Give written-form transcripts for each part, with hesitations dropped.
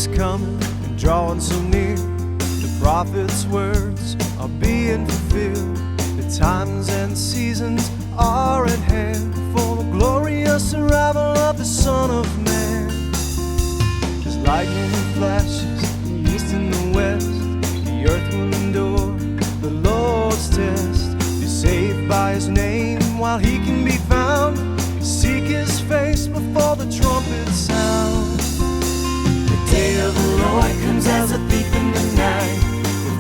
is coming and drawing so near. The prophet's words are being fulfilled. The times and seasons are at hand for the glorious arrival of the Son of Man. As lightning flashes in the east and the west, the earth will endure the Lord's test. Be saved by his name while he can be found. Seek his face before the trumpet sound. The day of the Lord comes as a thief in the night.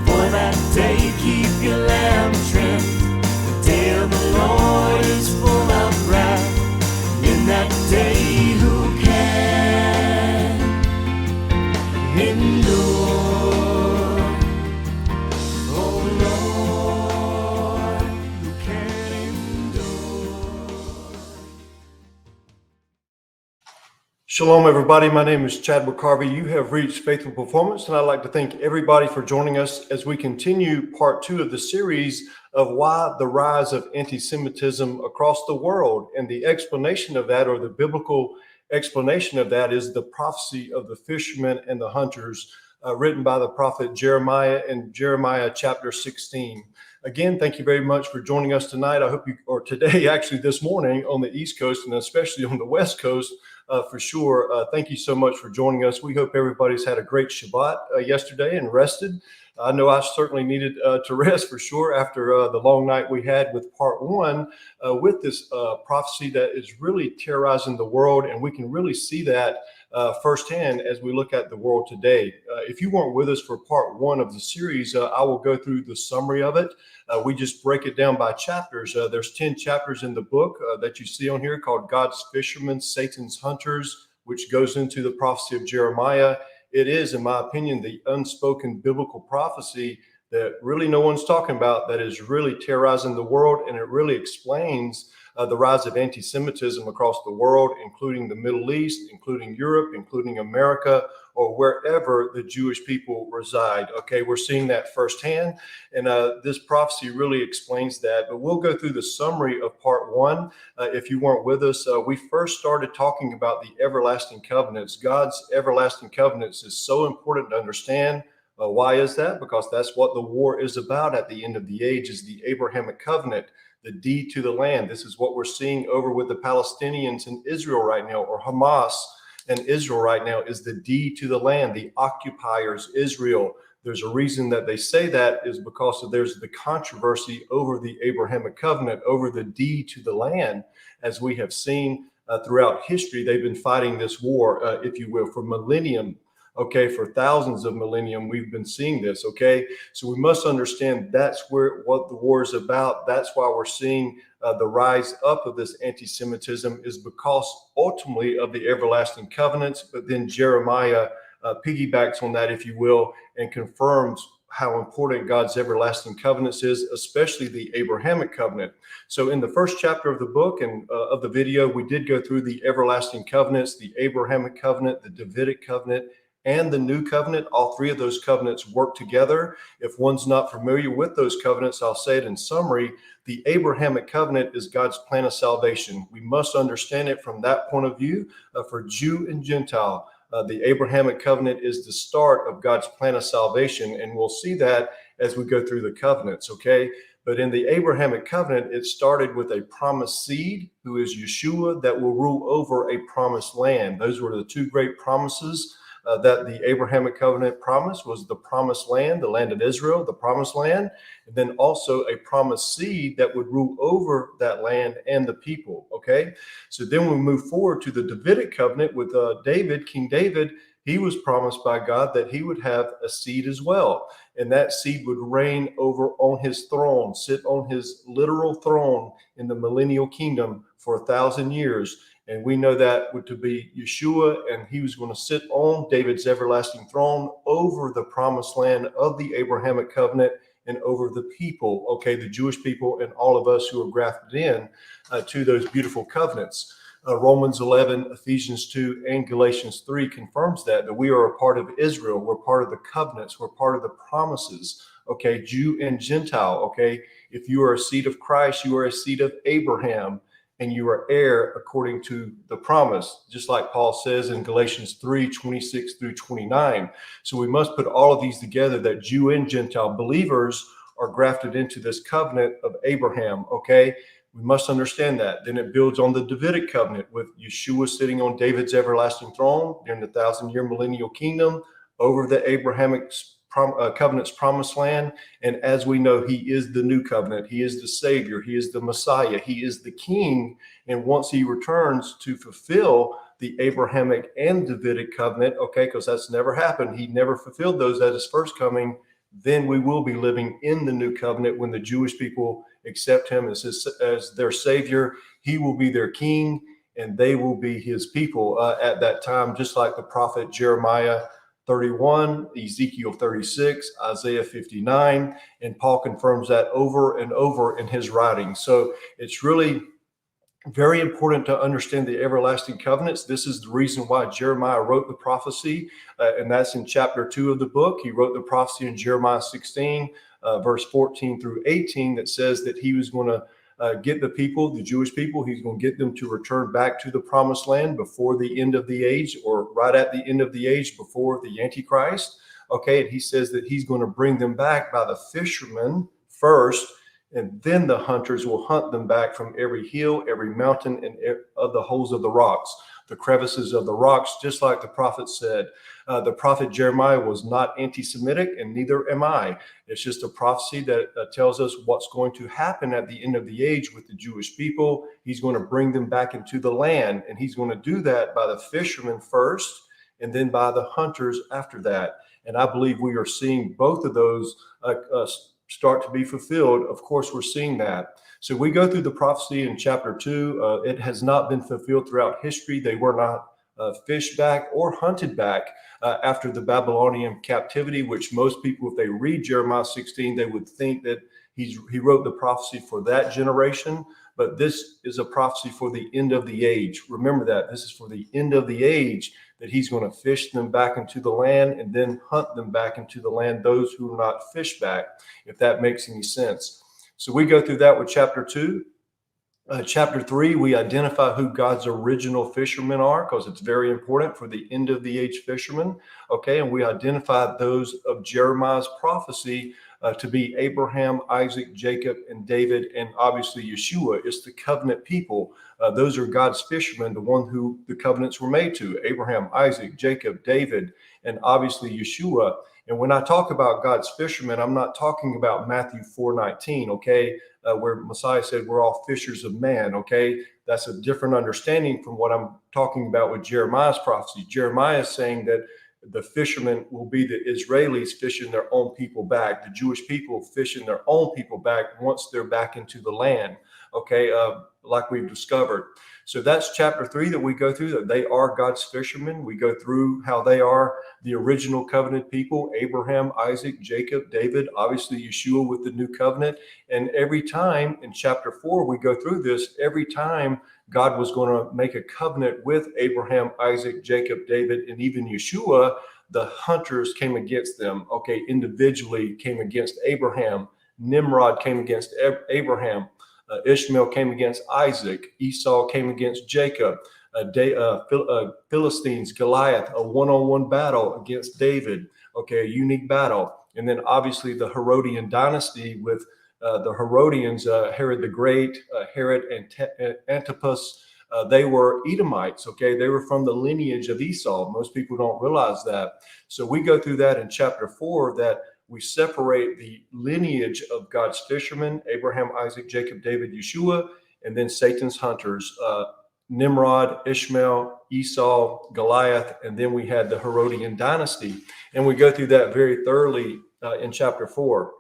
Before that day, keep your lamp trimmed. The day of the Lord is full of wrath. In that day, who can endure? Shalom, everybody. My name is Chadwick. You have reached Faithful Performance, and I'd like to thank everybody for joining us as we continue part 2 of the series of why the rise of anti-Semitism across the world. And the explanation of that, or the biblical explanation of that, is the prophecy of the fishermen and the hunters written by the prophet Jeremiah in Jeremiah chapter 16. Again, thank you very much for joining us tonight. I hope you, or today, actually this morning on the East Coast and especially on the West Coast, for sure. Thank you so much for joining us. We hope everybody's had a great Shabbat yesterday and rested. I know I certainly needed to rest for sure after the long night we had with part 1 with this prophecy that is really terrorizing the world. And we can really see that firsthand as we look at the world today. If you weren't with us for part 1 of the series, I will go through the summary of it. We just break it down by chapters. There's 10 chapters in the book that you see on here called God's Fishermen, Satan's Hunters, which goes into the prophecy of Jeremiah. It is, in my opinion, the unspoken biblical prophecy that really no one's talking about, that is really terrorizing the world, and it really explains the rise of anti-Semitism across the world, including the Middle East, including Europe, including America, or wherever the Jewish people reside. Okay, we're seeing that firsthand, and this prophecy really explains that. But we'll go through the summary of part 1. If you weren't with us, we first started talking about the everlasting covenants. God's everlasting covenants is so important to understand. Why is that? Because that's what the war is about at the end of the age, is the Abrahamic covenant, the deed to the land. This is what we're seeing over with the Palestinians in Israel right now, or Hamas and Israel right now, is the deed to the land, the occupiers, Israel. There's a reason that they say that, is because there's the controversy over the Abrahamic covenant, over the deed to the land. As we have seen throughout history, they've been fighting this war, if you will, for millennium. Okay, for thousands of millennium, we've been seeing this. Okay, so we must understand that's what the war is about. That's why we're seeing the rise up of this anti-Semitism, is because ultimately of the everlasting covenants. But then Jeremiah piggybacks on that, if you will, and confirms how important God's everlasting covenants is, especially the Abrahamic covenant. So in the first chapter of the book and of the video, we did go through the everlasting covenants, the Abrahamic covenant, the Davidic covenant, and the new covenant. All 3 of those covenants work together. If one's not familiar with those covenants, I'll say it in summary. The Abrahamic covenant is God's plan of salvation. We must understand it from that point of view for Jew and Gentile. The Abrahamic covenant is the start of God's plan of salvation, and we'll see that as we go through the covenants, okay? But in the Abrahamic covenant, it started with a promised seed, who is Yeshua, that will rule over a promised land. Those were the 2 great promises that the Abrahamic covenant promised, was the promised land, the land of Israel, the promised land, and then also a promised seed that would rule over that land and the people. Okay, so then we move forward to the Davidic covenant with David, King David. He was promised by God that he would have a seed as well, and that seed would reign over on his throne, sit on his literal throne in the millennial kingdom for 1,000 years. And we know that to be Yeshua, and he was going to sit on David's everlasting throne over the promised land of the Abrahamic covenant and over the people, okay, the Jewish people and all of us who are grafted in to those beautiful covenants. Romans 11, Ephesians 2, and Galatians 3 confirms that we are a part of Israel. We're part of the covenants. We're part of the promises, okay, Jew and Gentile, okay. If you are a seed of Christ, you are a seed of Abraham. and you are heir according to the promise, just like Paul says in Galatians 3:26 through 29. So we must put all of these together, that Jew and Gentile believers are grafted into this covenant of Abraham, okay? We must understand that. Then it builds on the Davidic covenant with Yeshua sitting on David's everlasting throne during the 1,000-year millennial kingdom over the Abrahamic covenant's promised land. And as we know, he is the new covenant. He is the Savior. He is the Messiah. He is the King. And once he returns to fulfill the Abrahamic and Davidic covenant, okay, because that's never happened. He never fulfilled those at his first coming. Then we will be living in the new covenant when the Jewish people accept him as their Savior. He will be their King, and they will be his people at that time, just like the prophet Jeremiah 31, Ezekiel 36, Isaiah 59, and Paul confirms that over and over in his writings. So it's really very important to understand the everlasting covenants. This is the reason why Jeremiah wrote the prophecy, and that's in chapter 2 of the book. He wrote the prophecy in Jeremiah 16, verse 14 through 18, that says that he was going to get the people, the Jewish people, he's going to get them to return back to the promised land before the end of the age, or right at the end of the age before the Antichrist. Okay, and he says that he's going to bring them back by the fishermen first, and then the hunters will hunt them back from every hill, every mountain, and of the holes of the rocks, the crevices of the rocks, just like the prophet said. The prophet Jeremiah was not anti-Semitic, and neither am I. It's just a prophecy that tells us what's going to happen at the end of the age with the Jewish people. He's going to bring them back into the land, and he's going to do that by the fishermen first, and then by the hunters after that. And I believe we are seeing both of those start to be fulfilled. Of course, we're seeing that. So we go through the prophecy in chapter 2. It has not been fulfilled throughout history. They were not fished back or hunted back after the Babylonian captivity, which most people, if they read Jeremiah 16, they would think that he wrote the prophecy for that generation. But this is a prophecy for the end of the age. Remember that. This is for the end of the age, that he's going to fish them back into the land and then hunt them back into the land, those who are not fished back, if that makes any sense. So we go through that with chapter 2. Chapter 3, we identify who God's original fishermen are, because it's very important for the end of the age fishermen. Okay, and we identify those of Jeremiah's prophecy to be Abraham, Isaac, Jacob, and David, and obviously Yeshua. It's the covenant people. Those are God's fishermen, the one who the covenants were made to: Abraham, Isaac, Jacob, David, and obviously Yeshua. And when I talk about God's fishermen, I'm not talking about Matthew 4:19, okay, where Messiah said we're all fishers of man, okay? That's a different understanding from what I'm talking about with Jeremiah's prophecy. Jeremiah is saying that the fishermen will be the Israelis fishing their own people back, the Jewish people fishing their own people back once they're back into the land, okay, like we've discovered. So that's chapter 3 that we go through, that they are God's fishermen. We go through how they are the original covenant people: Abraham, Isaac, Jacob, David, obviously Yeshua with the new covenant. And every time in chapter 4, we go through this, every time God was going to make a covenant with Abraham, Isaac, Jacob, David, and even Yeshua, the hunters came against them, okay, individually came against Abraham. Nimrod came against Abraham. Ishmael came against Isaac. Esau came against Jacob. Philistines, Goliath, a one-on-one battle against David, okay, a unique battle. And then obviously the Herodian dynasty with the Herodians, Herod the Great, Herod and Antipas. They were Edomites, okay? They were from the lineage of Esau. Most people don't realize that. So we go through that in chapter 4, that we separate the lineage of God's fishermen: Abraham, Isaac, Jacob, David, Yeshua, and then Satan's hunters: Nimrod, Ishmael, Esau, Goliath, and then we had the Herodian dynasty. And we go through that very thoroughly in chapter 4.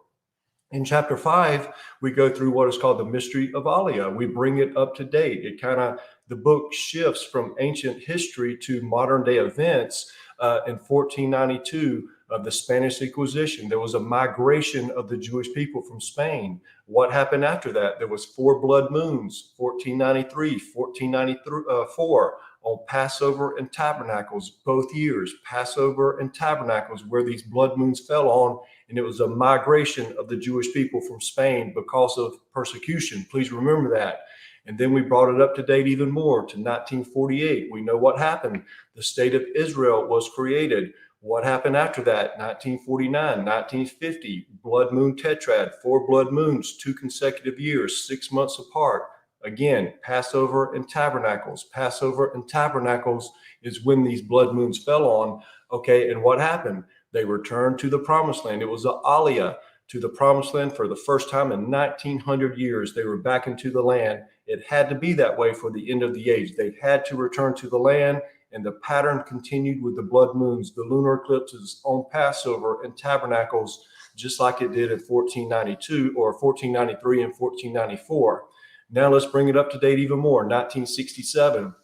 In chapter 5, we go through what is called the mystery of Aliyah. We bring it up to date. The book shifts from ancient history to modern day events. In 1492, of the Spanish Inquisition, there was a migration of the Jewish people from Spain. What happened after that? There was 4 blood moons: 1493, 1494, on Passover and Tabernacles, both years, Passover and Tabernacles, where these blood moons fell on. And it was a migration of the Jewish people from Spain because of persecution. Please remember that. And then we brought it up to date even more to 1948. We know what happened. The state of Israel was created. What happened after that? 1949, 1950, blood moon tetrad, 4 blood moons, 2 consecutive years, 6 months apart. Again, Passover and Tabernacles. Passover and Tabernacles is when these blood moons fell on. Okay, and what happened? They returned to the promised land. It was an Aliyah to the promised land for the first time in 1900 years. They were back into the land. It had to be that way for the end of the age. They had to return to the land, and the pattern continued with the blood moons, the lunar eclipses on Passover and Tabernacles, just like it did in 1492 or 1493 and 1494. Now let's bring it up to date even more. 1967,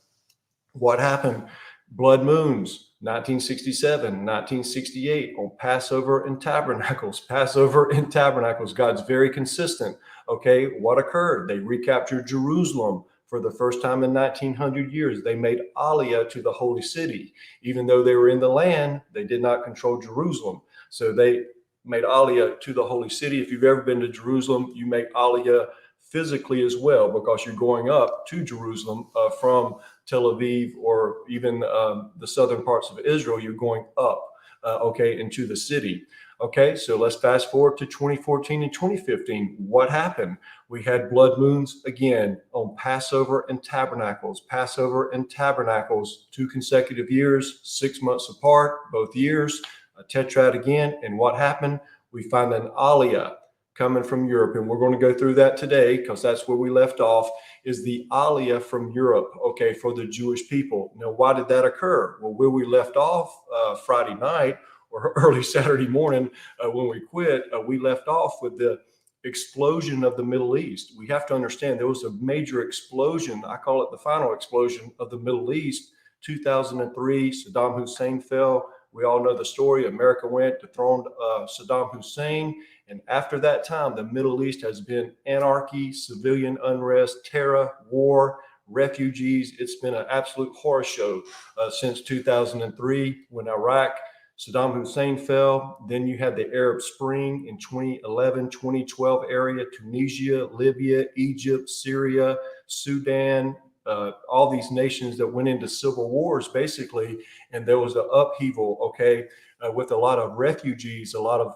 what happened? Blood moons, 1967, 1968 on Passover and Tabernacles. Passover and Tabernacles. God's very consistent. Okay, what occurred? They recaptured Jerusalem for the first time in 1900 years. They made Aliyah to the holy city. Even though they were in the land, they did not control Jerusalem. So they made Aliyah to the holy city. If you've ever been to Jerusalem, you make Aliyah physically as well, because you're going up to Jerusalem from Tel Aviv or even the southern parts of Israel. You're going up, okay, into the city. Okay, so let's fast forward to 2014 and 2015. What happened? We had blood moons again on Passover and Tabernacles. Passover and Tabernacles, 2 consecutive years, 6 months apart, both years, a tetrad again. And what happened? We find an Aliyah coming from Europe, and we're going to go through that today because that's where we left off, is the Aliyah from Europe, okay, for the Jewish people. Now, why did that occur? Well, where we left off Friday night or early Saturday morning when we quit, we left off with the explosion of the Middle East. We have to understand there was a major explosion. I call it the final explosion of the Middle East. 2003, Saddam Hussein fell. We all know the story. America went, dethroned Saddam Hussein. And after that time, the Middle East has been anarchy, civilian unrest, terror, war, refugees. It's been an absolute horror show since 2003 when Iraq, Saddam Hussein fell. Then you had the Arab Spring in 2011, 2012 area, Tunisia, Libya, Egypt, Syria, Sudan, all these nations that went into civil wars, basically. And there was an upheaval, okay, with a lot of refugees, a lot of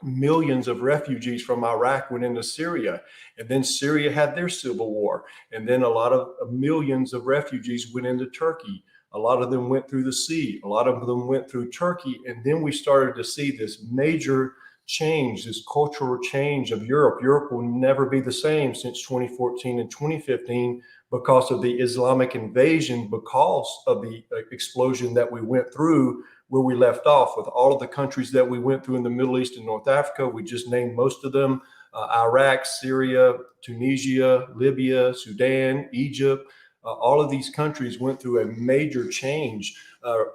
millions of refugees from Iraq went into Syria. And then Syria had their civil war. And then a lot of millions of refugees went into Turkey. A lot of them went through the sea. A lot of them went through Turkey. And then we started to see this major change, this cultural change of Europe. Europe will never be the same since 2014 and 2015 because of the Islamic invasion, because of the explosion that we went through where we left off with all of the countries that we went through in the Middle East and North Africa. We just named most of them, Iraq, Syria, Tunisia, Libya, Sudan, Egypt. All of these countries went through a major change.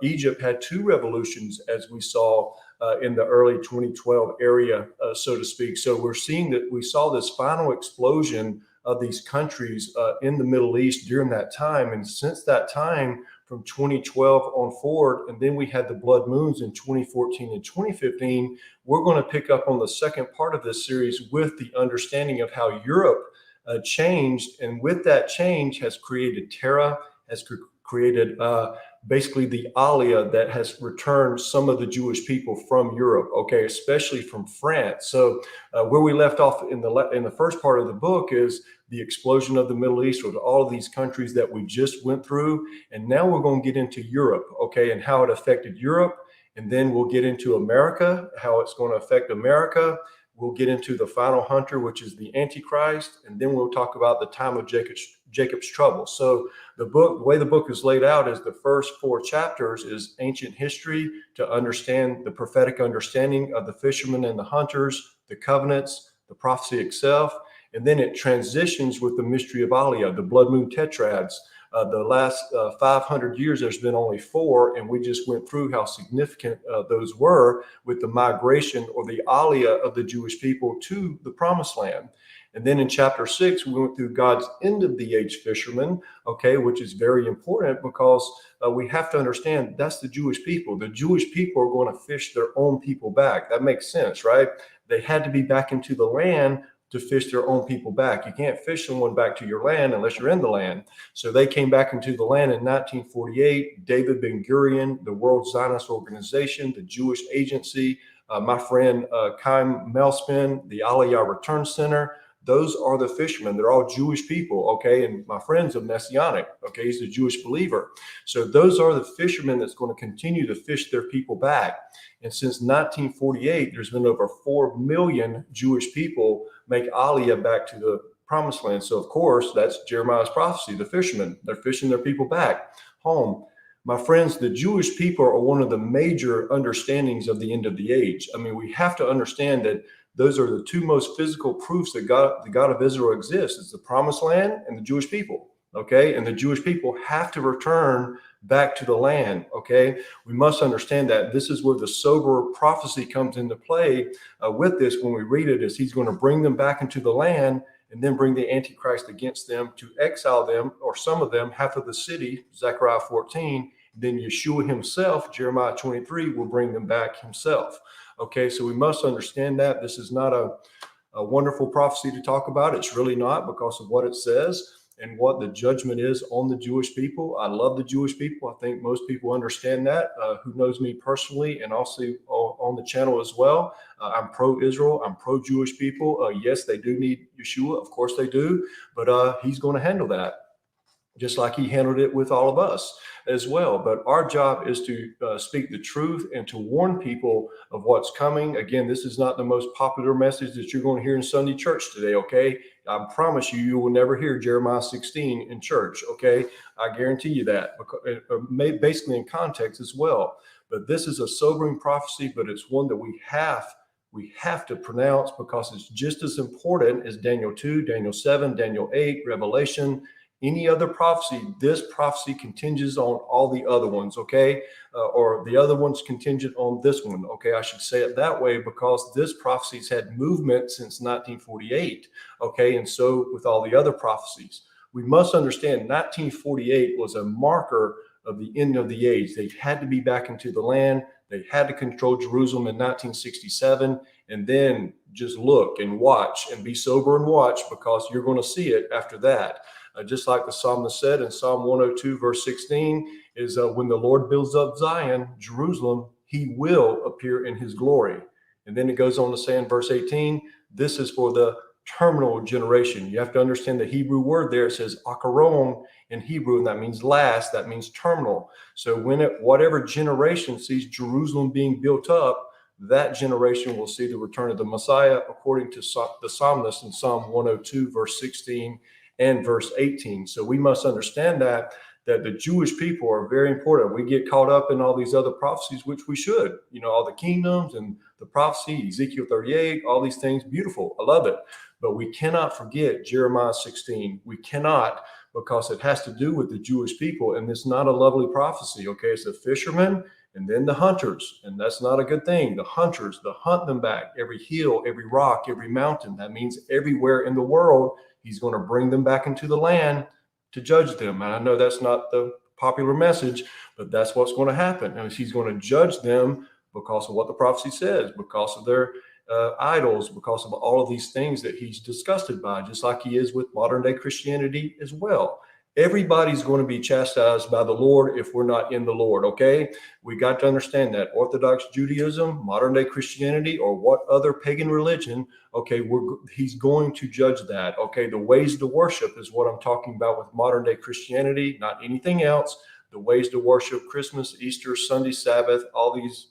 Egypt had 2 revolutions, as we saw in the early 2012 area, so to speak. So we're seeing that we saw this final explosion of these countries in the Middle East during that time. And since that time, from 2012 on forward, and then we had the blood moons in 2014 and 2015, we're going to pick up on the second part of this series with the understanding of how Europe changed, and with that change has created terror, has created basically the Aliyah that has returned some of the Jewish people from Europe, okay, especially from France. So where we left off in the first part of the book is the explosion of the Middle East with all of these countries that we just went through. And now we're going to get into Europe, okay, and how it affected Europe. And then we'll get into America, how it's going to affect America. We'll get into the final hunter, which is the Antichrist, and then we'll talk about the time of Jacob's trouble. So the way the book is laid out is the first 4 chapters is ancient history to understand the prophetic understanding of the fishermen and the hunters, the covenants, the prophecy itself, and then it transitions with the mystery of Aliyah, the blood moon tetrads. The last 500 years, there's been only 4, and we just went through how significant those were with the migration or the Aliyah of the Jewish people to the Promised Land. And then in chapter 6, we went through God's end of the age fisherman, okay, which is very important because we have to understand that's the Jewish people. The Jewish people are going to fish their own people back. That makes sense, right? They had to be back into the land to fish their own people back. You can't fish someone back to your land unless you're in the land. So they came back into the land in 1948. David Ben-Gurion, the World Zionist Organization, the Jewish Agency, my friend Chaim Melspin, the Aliyah Return Center. Those are the fishermen. They're all Jewish people, okay? And my friend's a Messianic, okay? He's a Jewish believer. So those are the fishermen that's going to continue to fish their people back. And since 1948, there's been over 4 million Jewish people make Aliyah back to the promised land. So of course, that's Jeremiah's prophecy, the fishermen. They're fishing their people back home. My friends, the Jewish people are one of the major understandings of the end of the age. I mean, we have to understand that those are the two most physical proofs that the God of Israel exists. It's the promised land and the Jewish people, okay? And the Jewish people have to return back to the land, okay? We must understand that. This is where the sober prophecy comes into play with this when we read it, is he's going to bring them back into the land and then bring the Antichrist against them to exile them, or some of them, half of the city, Zechariah 14. Then Yeshua himself, Jeremiah 23, will bring them back himself. Okay, so we must understand that. This is not a wonderful prophecy to talk about. It's really not, because of what it says and what the judgment is on the Jewish people. I love the Jewish people. I think most people understand that, who knows me personally and also on the channel as well. I'm pro-Israel. I'm pro-Jewish people. Yes, they do need Yeshua. Of course they do. But he's going to handle that, just like he handled it with all of us as well. But our job is to speak the truth and to warn people of what's coming. Again, this is not the most popular message that you're going to hear in Sunday church today, okay? I promise you, you will never hear Jeremiah 16 in church, okay? I guarantee you that, basically in context as well. But this is a sobering prophecy, but it's one that we have to pronounce, because it's just as important as Daniel 2, Daniel 7, Daniel 8, Revelation, any other prophecy. This prophecy contingents on all the other ones, okay? Or the other one's contingent on this one, okay? I should say it that way, because this prophecy's had movement since 1948, okay? And so with all the other prophecies, we must understand 1948 was a marker of the end of the age. They had to be back into the land. They had to control Jerusalem in 1967. And then just look and watch and be sober and watch, because you're going to see it after that. Just like the psalmist said in Psalm 102, verse 16, is when the Lord builds up Zion, Jerusalem, he will appear in his glory. And then it goes on to say in verse 18, this is for the terminal generation. You have to understand the Hebrew word there. It says akaron in Hebrew, and that means last, that means terminal. So whatever generation sees Jerusalem being built up, that generation will see the return of the Messiah, according to the psalmist in Psalm 102, verse 16 and verse 18. So we must understand that the Jewish people are very important. We get caught up in all these other prophecies, which we should, all the kingdoms and the prophecy, Ezekiel 38, all these things, beautiful. I love it. But we cannot forget Jeremiah 16. We cannot, because it has to do with the Jewish people. And it's not a lovely prophecy, okay? It's the fishermen and then the hunters. And that's not a good thing. The hunters, the hunt them back, every hill, every rock, every mountain. That means everywhere in the world, he's going to bring them back into the land to judge them. And I know that's not the popular message, but that's what's going to happen. And he's going to judge them because of what the prophecy says, because of their idols, because of all of these things that he's disgusted by, just like he is with modern day Christianity as well. Everybody's going to be chastised by the Lord if we're not in the Lord, okay? We got to understand that. Orthodox Judaism, modern day Christianity, or what other pagan religion, okay, he's going to judge that, okay? The ways to worship is what I'm talking about with modern day Christianity, not anything else. The ways to worship, Christmas, Easter, Sunday, Sabbath, all these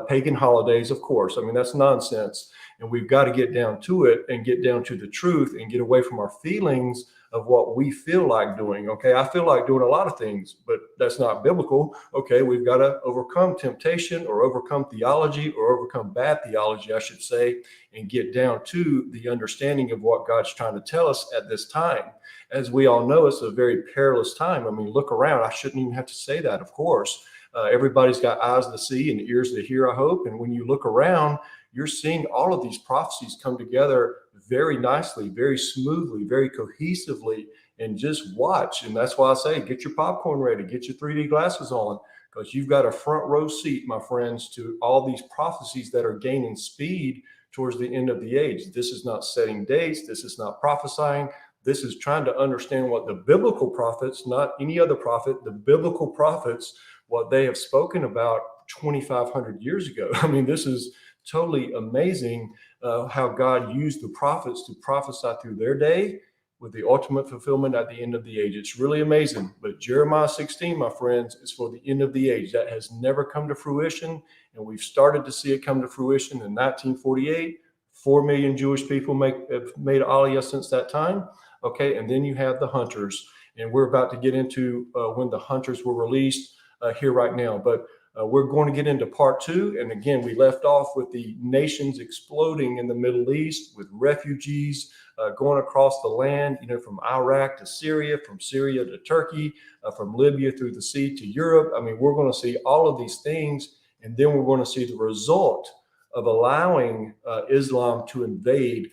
pagan holidays, of course. I mean, that's nonsense. And we've got to get down to it and get down to the truth and get away from our feelings of what we feel like doing. Okay, I feel like doing a lot of things, but that's not biblical. Okay, we've got to overcome temptation, or overcome theology, or overcome bad theology, I should say, and get down to the understanding of what God's trying to tell us at this time. As we all know, it's a very perilous time. I mean, look around. I shouldn't even have to say that, of course. Everybody's got eyes to see and ears to hear, I hope. And when you look around, you're seeing all of these prophecies come together very nicely, very smoothly, very cohesively, and just watch. And that's why I say, get your popcorn ready, get your 3D glasses on, because you've got a front row seat, my friends, to all these prophecies that are gaining speed towards the end of the age. This is not setting dates. This is not prophesying. This is trying to understand what the biblical prophets, not any other prophet, the biblical prophets, what they have spoken about 2,500 years ago. I mean, this is totally amazing how God used the prophets to prophesy through their day with the ultimate fulfillment at the end of the age. It's really amazing. But Jeremiah 16, my friends, is for the end of the age. That has never come to fruition, and we've started to see it come to fruition in 1948. 4 million Jewish people have made Aliyah since that time. Okay, and then you have the hunters, and we're about to get into when the hunters were released here right now. But we're going to get into part 2. And again, we left off with the nations exploding in the Middle East, with refugees going across the land, from Iraq to Syria, from Syria to Turkey, from Libya through the sea to Europe. I mean, we're going to see all of these things, and then we're going to see the result of allowing Islam to invade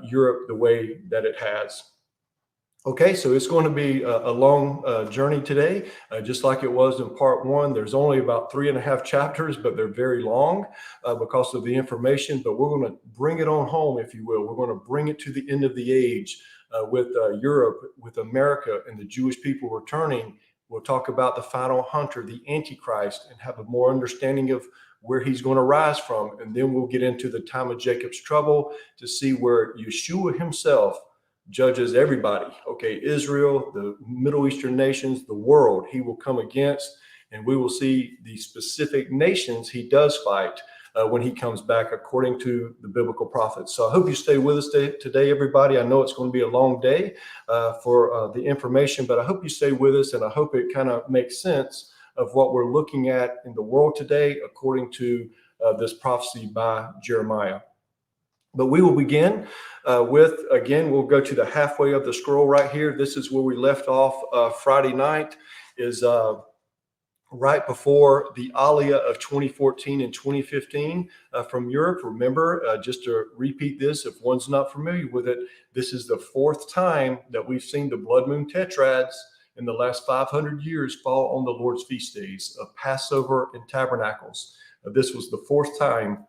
Europe the way that it has. Okay, so it's going to be a long journey today, just like it was in part 1. There's only about 3.5 chapters, but they're very long because of the information. But we're going to bring it on home, if you will. We're going to bring it to the end of the age with Europe, with America, and the Jewish people returning. We'll talk about the final hunter, the Antichrist, and have a more understanding of where he's going to rise from. And then we'll get into the time of Jacob's trouble to see where Yeshua himself judges everybody. Okay, Israel, the Middle Eastern nations, the world, he will come against, and we will see the specific nations he does fight when he comes back, according to the biblical prophets. So I hope you stay with us today, everybody. I know it's going to be a long day for the information, but I hope you stay with us, and I hope it kind of makes sense of what we're looking at in the world today, according to this prophecy by Jeremiah. But we will begin we'll go to the halfway of the scroll right here. This is where we left off Friday night, is right before the Aliyah of 2014 and 2015 from Europe. Remember, just to repeat this, if one's not familiar with it, this is the 4th time that we've seen the blood moon tetrads in the last 500 years fall on the Lord's feast days of Passover and Tabernacles. This was the 4th time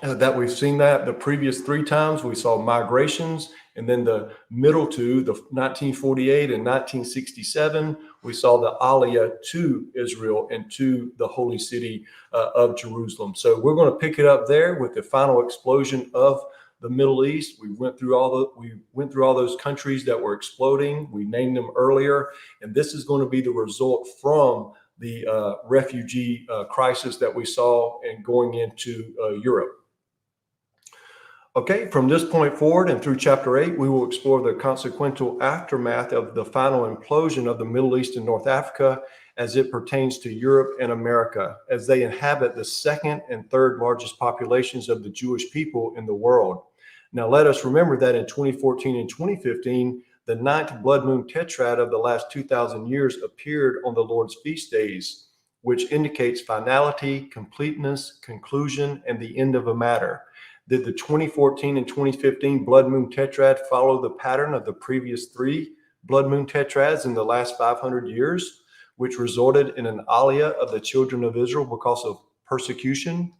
that we've seen that. The previous 3 times we saw migrations, and then the middle 2, the 1948 and 1967, we saw the Aliyah to Israel and to the holy city of Jerusalem. So we're going to pick it up there with the final explosion of the Middle East. We went through all those countries that were exploding. We named them earlier, and this is going to be the result from the refugee crisis that we saw and going into Europe. Okay, from this point forward and through chapter 8, we will explore the consequential aftermath of the final implosion of the Middle East and North Africa as it pertains to Europe and America, as they inhabit the 2nd and 3rd largest populations of the Jewish people in the world. Now, let us remember that in 2014 and 2015, the 9th blood moon tetrad of the last 2,000 years appeared on the Lord's feast days, which indicates finality, completeness, conclusion, and the end of a matter. Did the 2014 and 2015 blood moon tetrad follow the pattern of the previous 3 blood moon tetrads in the last 500 years, which resulted in an Aliyah of the children of Israel because of persecution?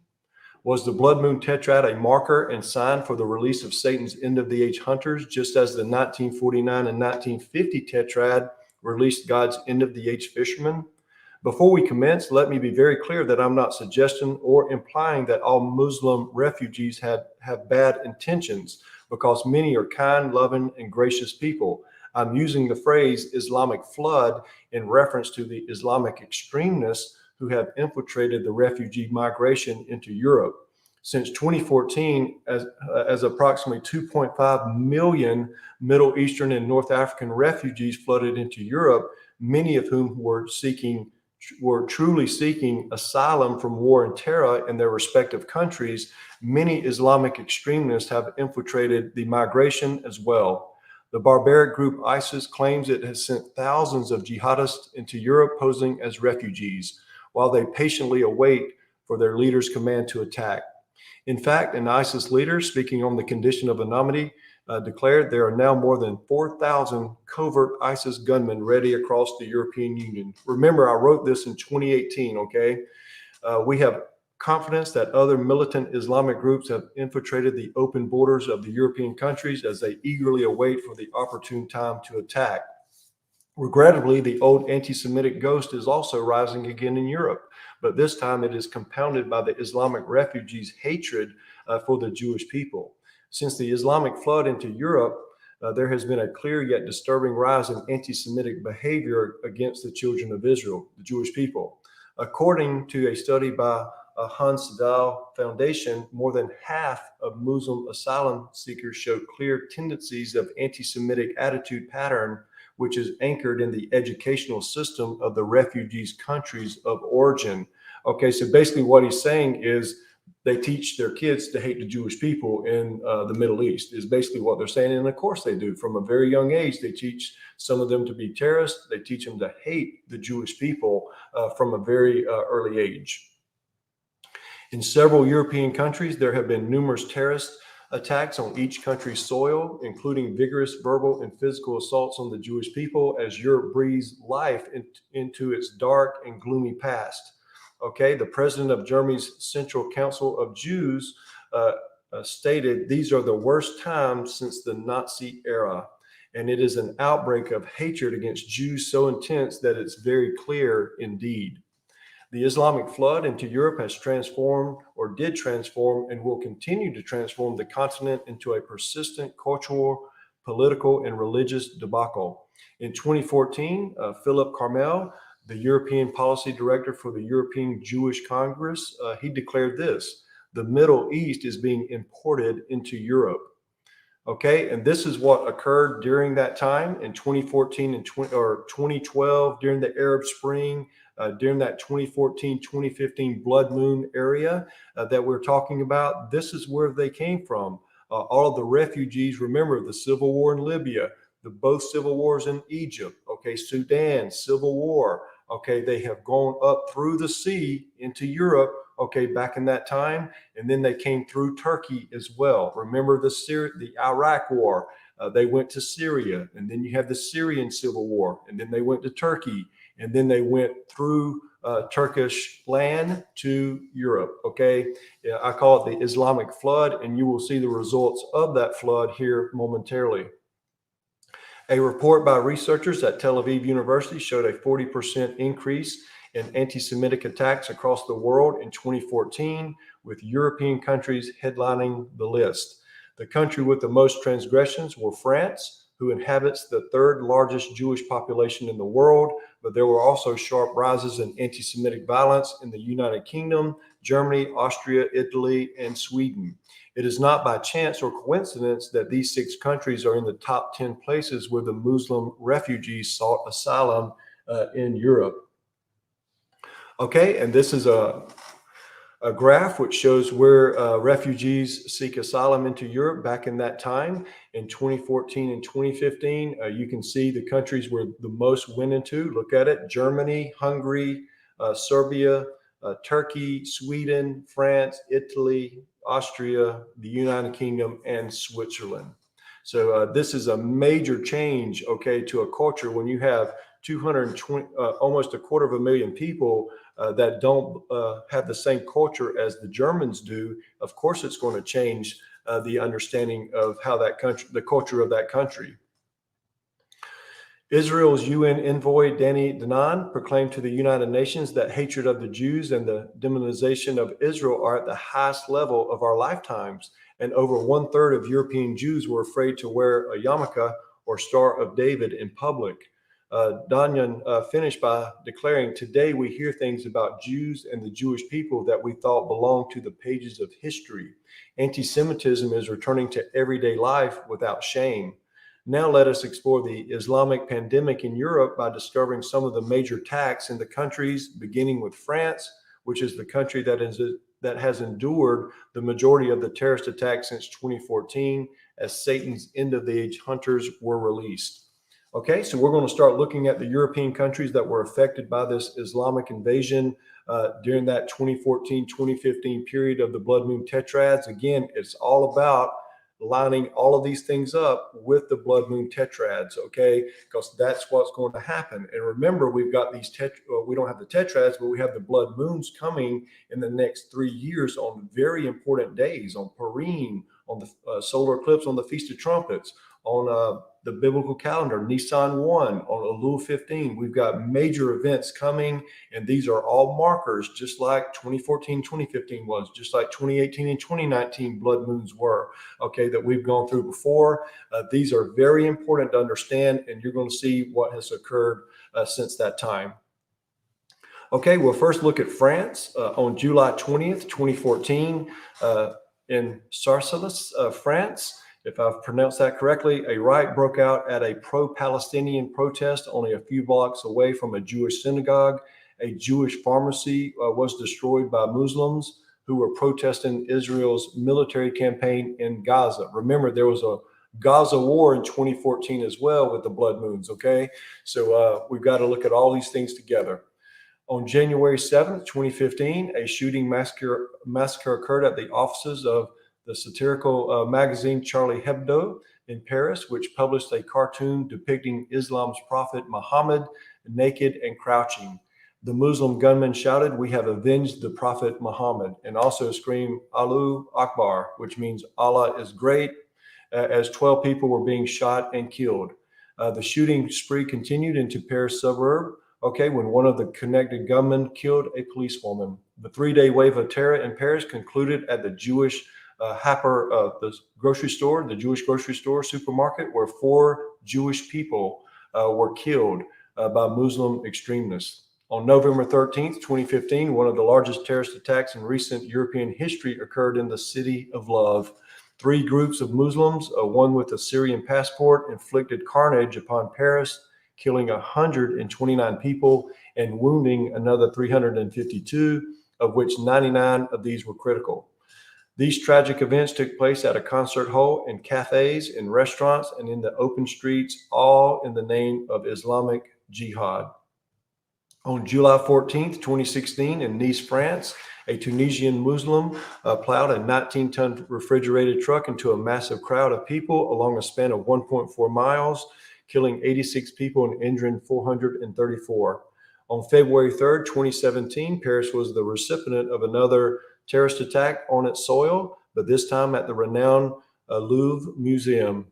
Was the blood moon tetrad a marker and sign for the release of Satan's end of the age hunters, just as the 1949 and 1950 tetrad released God's end of the age fishermen? Before we commence, let me be very clear that I'm not suggesting or implying that all Muslim refugees have bad intentions, because many are kind, loving, and gracious people. I'm using the phrase Islamic flood in reference to the Islamic extremists who have infiltrated the refugee migration into Europe. Since 2014, as approximately 2.5 million Middle Eastern and North African refugees flooded into Europe, many of whom were truly seeking asylum from war and terror in their respective countries, many Islamic extremists have infiltrated the migration as well. The barbaric group ISIS claims it has sent thousands of jihadists into Europe posing as refugees, while they patiently await for their leader's command to attack. In fact, an ISIS leader, speaking on the condition of anonymity, declared there are now more than 4,000 covert ISIS gunmen ready across the European Union. Remember, I wrote this in 2018, okay? We have confidence that other militant Islamic groups have infiltrated the open borders of the European countries as they eagerly await for the opportune time to attack. Regrettably, the old anti-Semitic ghost is also rising again in Europe, but this time it is compounded by the Islamic refugees' hatred for the Jewish people. Since the Islamic flood into Europe, there has been a clear yet disturbing rise in anti-Semitic behavior against the children of Israel, the Jewish people. According to a study by Hans Dahl Foundation, more than half of Muslim asylum seekers show clear tendencies of anti-Semitic attitude pattern, which is anchored in the educational system of the refugees' countries of origin. Okay, so basically what he's saying is they teach their kids to hate the Jewish people in the Middle East, is basically what they're saying. And of course they do. From a very young age, they teach some of them to be terrorists. They teach them to hate the Jewish people from a very early age. In several European countries, there have been numerous terrorist attacks on each country's soil, including vigorous verbal and physical assaults on the Jewish people as Europe breathes life into its dark and gloomy past. Okay, the president of Germany's Central Council of Jews stated, "These are the worst times since the Nazi era." And it is an outbreak of hatred against Jews so intense that it's very clear indeed. The Islamic flood into Europe has transformed, or did transform, and will continue to transform the continent into a persistent cultural, political, and religious debacle. In 2014, Philip Carmel, the European Policy Director for the European Jewish Congress, he declared this: "The Middle East is being imported into Europe." Okay, and this is what occurred during that time in 2014 and 2012 during the Arab Spring, during that 2014-2015 blood moon area that we're talking about. This is where they came from. All of the refugees, remember the civil war in Libya, both civil wars in Egypt, okay, Sudan, civil war, okay, they have gone up through the sea into Europe, okay, back in that time, and then they came through Turkey as well. Remember the Iraq war, they went to Syria, and then you have the Syrian civil war, and then they went to Turkey, and then they went through Turkish land to Europe, okay? Yeah, I call it the Islamic flood, and you will see the results of that flood here momentarily. A report by researchers at Tel Aviv University showed a 40% increase in anti-Semitic attacks across the world in 2014, with European countries headlining the list. The country with the most transgressions were France, who inhabits the third largest Jewish population in the world, but there were also sharp rises in anti-Semitic violence in the United Kingdom, Germany, Austria, Italy, and Sweden. It is not by chance or coincidence that these 6 countries are in the top 10 places where the Muslim refugees sought asylum in Europe. Okay, and this is a graph which shows where refugees seek asylum into Europe back in that time in 2014 and 2015. You can see the countries where the most went into. Look at it: Germany, Hungary, Serbia, Turkey, Sweden, France, Italy, Austria, the United Kingdom, and Switzerland. So this is a major change, okay, to a culture when you have 220, almost 250,000 people that don't have the same culture as the Germans do. Of course, it's going to change the understanding of how that country, the culture of that country. Israel's UN envoy Danny Danon proclaimed to the United Nations that hatred of the Jews and the demonization of Israel are at the highest level of our lifetimes, and over 1/3 of European Jews were afraid to wear a yarmulke or Star of David in public. Danyan finished by declaring, "Today we hear things about Jews and the Jewish people that we thought belonged to the pages of history. Anti-Semitism is returning to everyday life without shame." Now let us explore the Islamic pandemic in Europe by discovering some of the major attacks in the countries, beginning with France, which is the country that has endured the majority of the terrorist attacks since 2014, as Satan's end-of-the-age hunters were released. Okay, so we're going to start looking at the European countries that were affected by this Islamic invasion during that 2014-2015 period of the blood moon tetrads. Again, it's all about lining all of these things up with the blood moon tetrads, okay? Because that's what's going to happen. And remember, we've got these we don't have the tetrads, but we have the blood moons coming in the next 3 years on very important days, on Purim, on the solar eclipse, on the Feast of Trumpets, on the biblical calendar, Nisan 1, on Elul 15. We've got major events coming, and these are all markers, just like 2014, 2015 was, just like 2018 and 2019 blood moons were, okay, that we've gone through before. These are very important to understand, and you're going to see what has occurred since that time. Okay, we'll first look at France. On July 20th, 2014, in Sarcelles, France, if I've pronounced that correctly, a riot broke out at a pro-Palestinian protest only a few blocks away from a Jewish synagogue. A Jewish pharmacy was destroyed by Muslims who were protesting Israel's military campaign in Gaza. Remember, there was a Gaza war in 2014 as well with the blood moons, okay? So we've got to look at all these things together. On January 7th, 2015, a shooting massacre occurred at the offices of the satirical magazine Charlie Hebdo in Paris, which published a cartoon depicting Islam's prophet Muhammad naked and crouching. The Muslim gunman shouted, "We have avenged the prophet Muhammad," and also screamed Allahu Akbar, which means Allah is great, as 12 people were being shot and killed. The shooting spree continued into Paris suburb, okay, when one of the connected gunmen killed a policewoman. The 3-day wave of terror in Paris concluded at the Jewish the grocery store, the Jewish grocery store supermarket, where 4 Jewish people were killed by Muslim extremists. On November 13th, 2015, one of the largest terrorist attacks in recent European history occurred in the City of Love. 3 groups of Muslims, one with a Syrian passport, inflicted carnage upon Paris, killing 129 people and wounding another 352, of which 99 of these were critical. These tragic events took place at a concert hall, in cafes, in restaurants, and in the open streets, all in the name of Islamic Jihad. On July 14th, 2016, in Nice, France, a Tunisian Muslim plowed a 19-ton refrigerated truck into a massive crowd of people along a span of 1.4 miles, killing 86 people and injuring 434. On February 3rd, 2017, Paris was the recipient of another terrorist attack on its soil, but this time at the renowned Louvre Museum.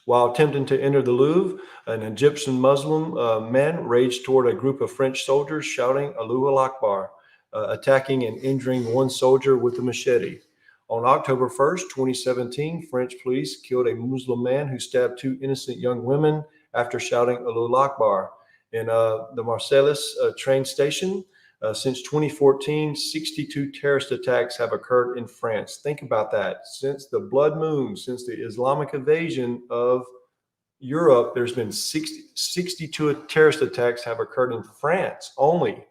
While attempting to enter the Louvre, an Egyptian Muslim man raged toward a group of French soldiers shouting Allahu Akbar, attacking and injuring one soldier with a machete. On October 1st, 2017, French police killed a Muslim man who stabbed 2 innocent young women after shouting Allahu Akbar. In the Marseilles train station, since 2014, 62 terrorist attacks have occurred in France. Think about that. Since the blood moon, since the Islamic invasion of Europe, there's been 62 terrorist attacks have occurred in France only,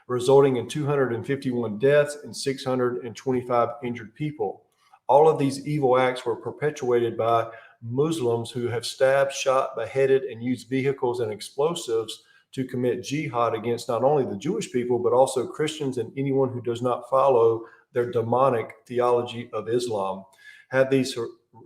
resulting in 251 deaths and 625 injured people. All of these evil acts were perpetuated by Muslims who have stabbed, shot, beheaded, and used vehicles and explosives to commit jihad against not only the Jewish people, but also Christians and anyone who does not follow their demonic theology of Islam. Had these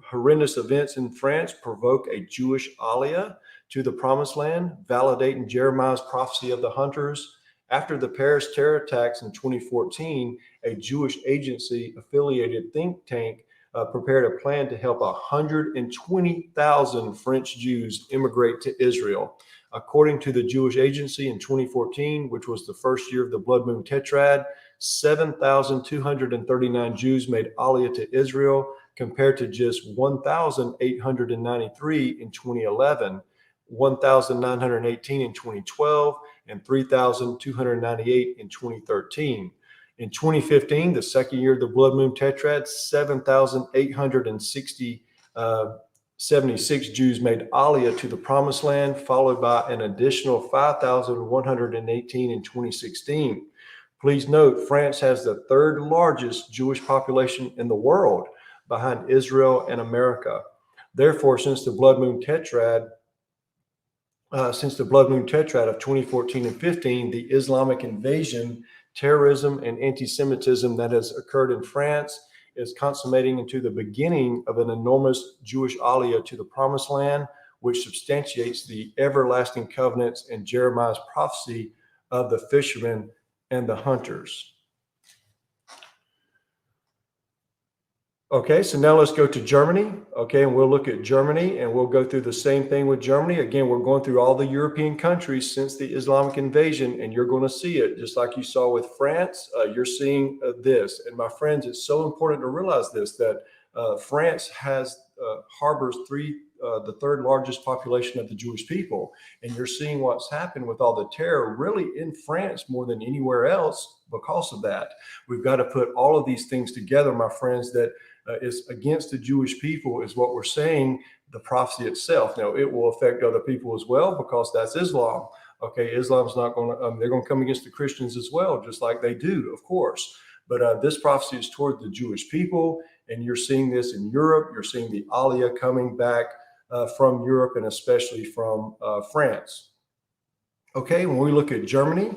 horrendous events in France provoke a Jewish Aliyah to the Promised Land, validating Jeremiah's prophecy of the hunters? After the Paris terror attacks in 2014, a Jewish agency-affiliated think tank prepared a plan to help 120,000 French Jews immigrate to Israel. According to the Jewish Agency, in 2014, which was the first year of the blood moon tetrad, 7,239 Jews made Aliyah to Israel, compared to just 1,893 in 2011, 1,918 in 2012, and 3,298 in 2013. In 2015, the second year of the blood moon tetrad, 7,876 Jews made Aliyah to the Promised Land, followed by an additional 5,118 in 2016. Please note, France has the 3rd largest Jewish population in the world, behind Israel and America. Therefore, since the blood moon tetrad of 2014 and 15, the Islamic invasion, terrorism, and anti-Semitism that has occurred in France is consummating into the beginning of an enormous Jewish Aliyah to the Promised Land, which substantiates the everlasting covenants in Jeremiah's prophecy of the fishermen and the hunters. Okay, so now let's go to Germany. Okay, and we'll look at Germany, and we'll go through the same thing with Germany. Again, we're going through all the European countries since the Islamic invasion, and you're going to see it just like you saw with France. You're seeing this. And my friends, it's so important to realize this, that France harbors the third largest population of the Jewish people. And you're seeing what's happened with all the terror really in France more than anywhere else because of that. We've got to put all of these things together, my friends, that is against the Jewish people is what we're saying, the prophecy itself. Now, it will affect other people as well because that's Islam. Okay, Islam's not going to, they're going to come against the Christians as well, just like they do, of course. But this prophecy is toward the Jewish people, and you're seeing this in Europe. You're seeing the Aliyah coming back from Europe and especially from France. Okay, when we look at Germany,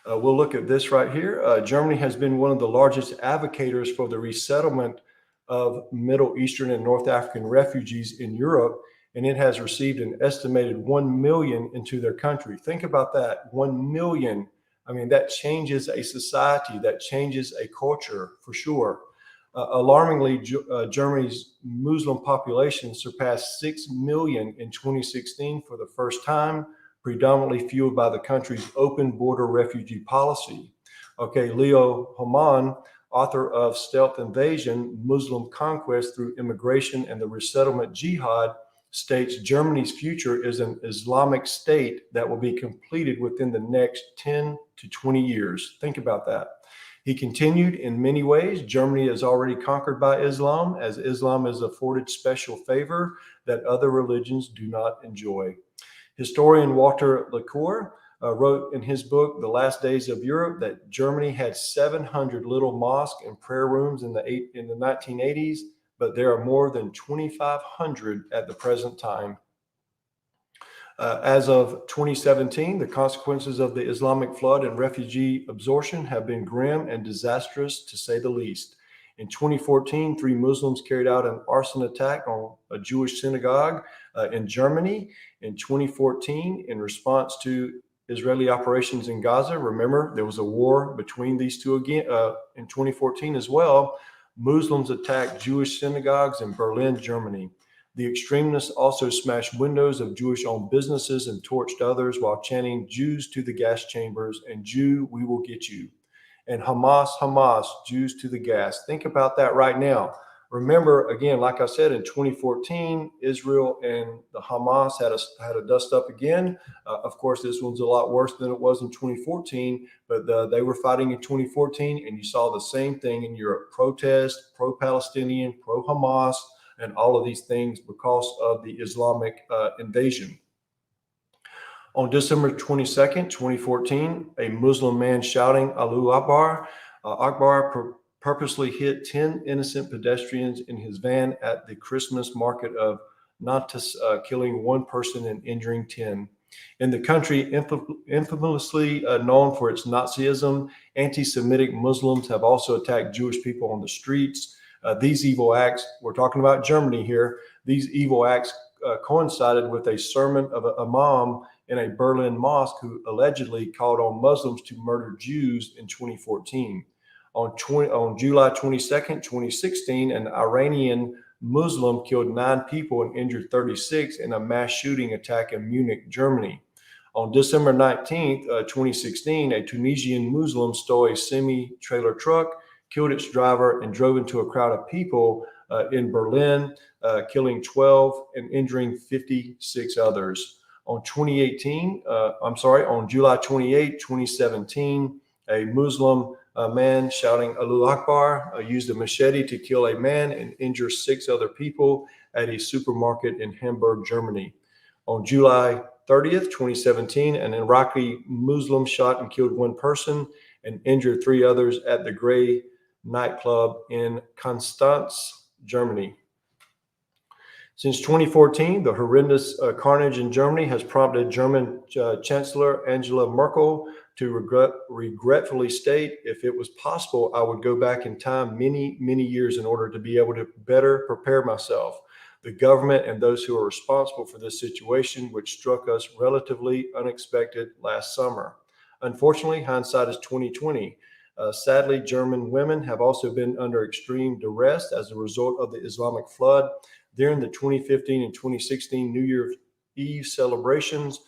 we'll look at this right here. Germany has been one of the largest advocates for the resettlement of Middle Eastern and North African refugees in Europe, and it has received an estimated 1 million into their country. Think about that, 1 million. I mean, that changes a society, that changes a culture for sure. Alarmingly, Germany's Muslim population surpassed 6 million in 2016 for the first time, predominantly fueled by the country's open border refugee policy. Okay, Leo Haman, author of Stealth Invasion, Muslim Conquest Through Immigration and the Resettlement Jihad, states Germany's future is an Islamic state that will be completed within the next 10 to 20 years. Think about that. He continued, in many ways, Germany is already conquered by Islam, as Islam is afforded special favor that other religions do not enjoy. Historian Walter Lacour wrote in his book, The Last Days of Europe, that Germany had 700 little mosques and prayer rooms in the 1980s, but there are more than 2,500 at the present time. As of 2017, the consequences of the Islamic flood and refugee absorption have been grim and disastrous, to say the least. In 2014, 3 Muslims carried out an arson attack on a Jewish synagogue in Germany. In 2014, in response to Israeli operations in Gaza, remember, there was a war between these two again in 2014 as well. Muslims attacked Jewish synagogues in Berlin, Germany. The extremists also smashed windows of Jewish-owned businesses and torched others while chanting "Jews to the gas chambers" and "Jew, we will get you." And Hamas, Hamas, Jews to the gas. Think about that right now. Remember, again, like I said, in 2014, Israel and the Hamas had a dust up again. Of course, this one's a lot worse than it was in 2014, but they were fighting in 2014, and you saw the same thing in Europe. Protest, pro-Palestinian, pro-Hamas, and all of these things because of the Islamic invasion. On December 22nd, 2014, a Muslim man shouting Allahu Akbar, purposely hit 10 innocent pedestrians in his van at the Christmas market of Nantes, killing 1 person and injuring 10. In the country infamously known for its Nazism, anti-Semitic Muslims have also attacked Jewish people on the streets. These evil acts, we're talking about Germany here, these evil acts coincided with a sermon of an imam in a Berlin mosque who allegedly called on Muslims to murder Jews in 2014. On July 22nd, 2016, an Iranian Muslim killed 9 people and injured 36 in a mass shooting attack in Munich, Germany. On December 19th, 2016, a Tunisian Muslim stole a semi-trailer truck, killed its driver, and drove into a crowd of people in Berlin, killing 12 and injuring 56 others. On July 28, 2017, a Muslim man shouting Allahu Akbar used a machete to kill a man and injure 6 other people at a supermarket in Hamburg, Germany. On July 30th, 2017, an Iraqi Muslim shot and killed 1 person and injured 3 others at the Grey nightclub in Constance, Germany. Since 2014, the horrendous carnage in Germany has prompted German Chancellor Angela Merkel to regretfully state, if it was possible, I would go back in time many, many years in order to be able to better prepare myself, the government, and those who are responsible for this situation, which struck us relatively unexpected last summer. Unfortunately, hindsight is 2020. Sadly, German women have also been under extreme duress as a result of the Islamic flood. During the 2015 and 2016 New Year's Eve celebrations,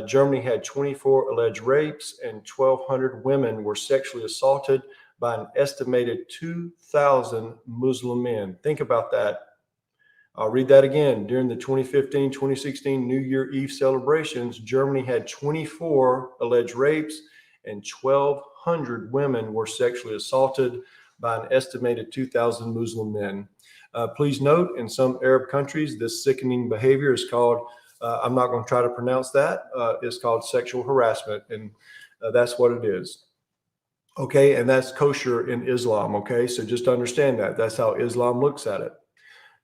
Germany had 24 alleged rapes and 1,200 women were sexually assaulted by an estimated 2,000 Muslim men. Think about that. I'll read that again. During the 2015-2016 New Year Eve celebrations, Germany had 24 alleged rapes and 1,200 women were sexually assaulted by an estimated 2,000 Muslim men. Please note, in some Arab countries, this sickening behavior is called, I'm not going to try to pronounce that, it's called sexual harassment, and that's what it is. Okay, and that's kosher in Islam, okay? So just understand that. That's how Islam looks at it.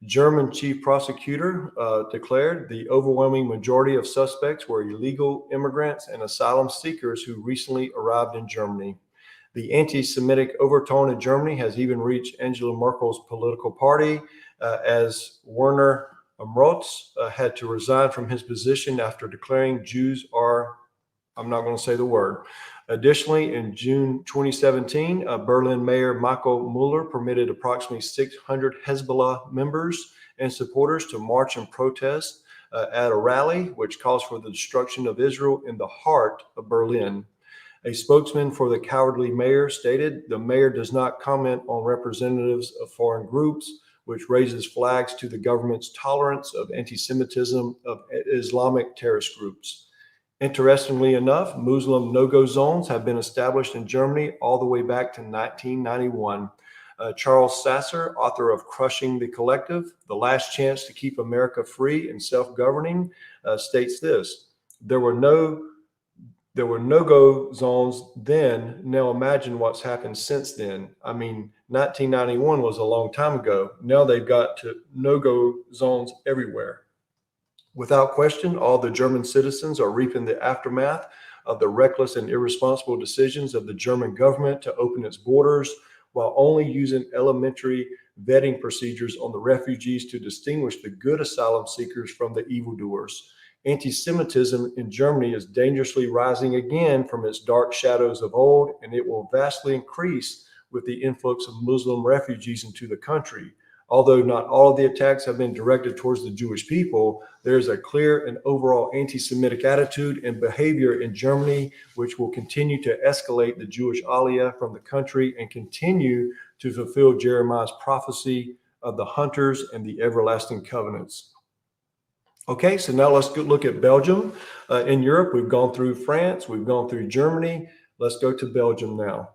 German chief prosecutor declared the overwhelming majority of suspects were illegal immigrants and asylum seekers who recently arrived in Germany. The anti-Semitic overtone in Germany has even reached Angela Merkel's political party, as Werner Amrotz had to resign from his position after declaring Jews are, I'm not going to say the word. Additionally, in June 2017, Berlin Mayor Michael Mueller permitted approximately 600 Hezbollah members and supporters to march and protest at a rally, which calls for the destruction of Israel in the heart of Berlin. A spokesman for the cowardly mayor stated, "The mayor does not comment on representatives of foreign groups, which raises flags to the government's tolerance of anti-Semitism of Islamic terrorist groups." Interestingly enough, Muslim no-go zones have been established in Germany all the way back to 1991. Charles Sasser, author of Crushing the Collective, The Last Chance to Keep America Free and Self-Governing, states this: There were no-go zones then. Now imagine what's happened since then. I mean, 1991 was a long time ago. Now they've got to no-go zones everywhere. Without question, all the German citizens are reaping the aftermath of the reckless and irresponsible decisions of the German government to open its borders while only using elementary vetting procedures on the refugees to distinguish the good asylum seekers from the evildoers. Anti-Semitism in Germany is dangerously rising again from its dark shadows of old, and it will vastly increase with the influx of Muslim refugees into the country. Although not all of the attacks have been directed towards the Jewish people, there is a clear and overall anti-Semitic attitude and behavior in Germany, which will continue to escalate the Jewish Aliyah from the country and continue to fulfill Jeremiah's prophecy of the hunters and the everlasting covenants. Okay, so now let's look at Belgium. In Europe, we've gone through France, we've gone through Germany. Let's go to Belgium now.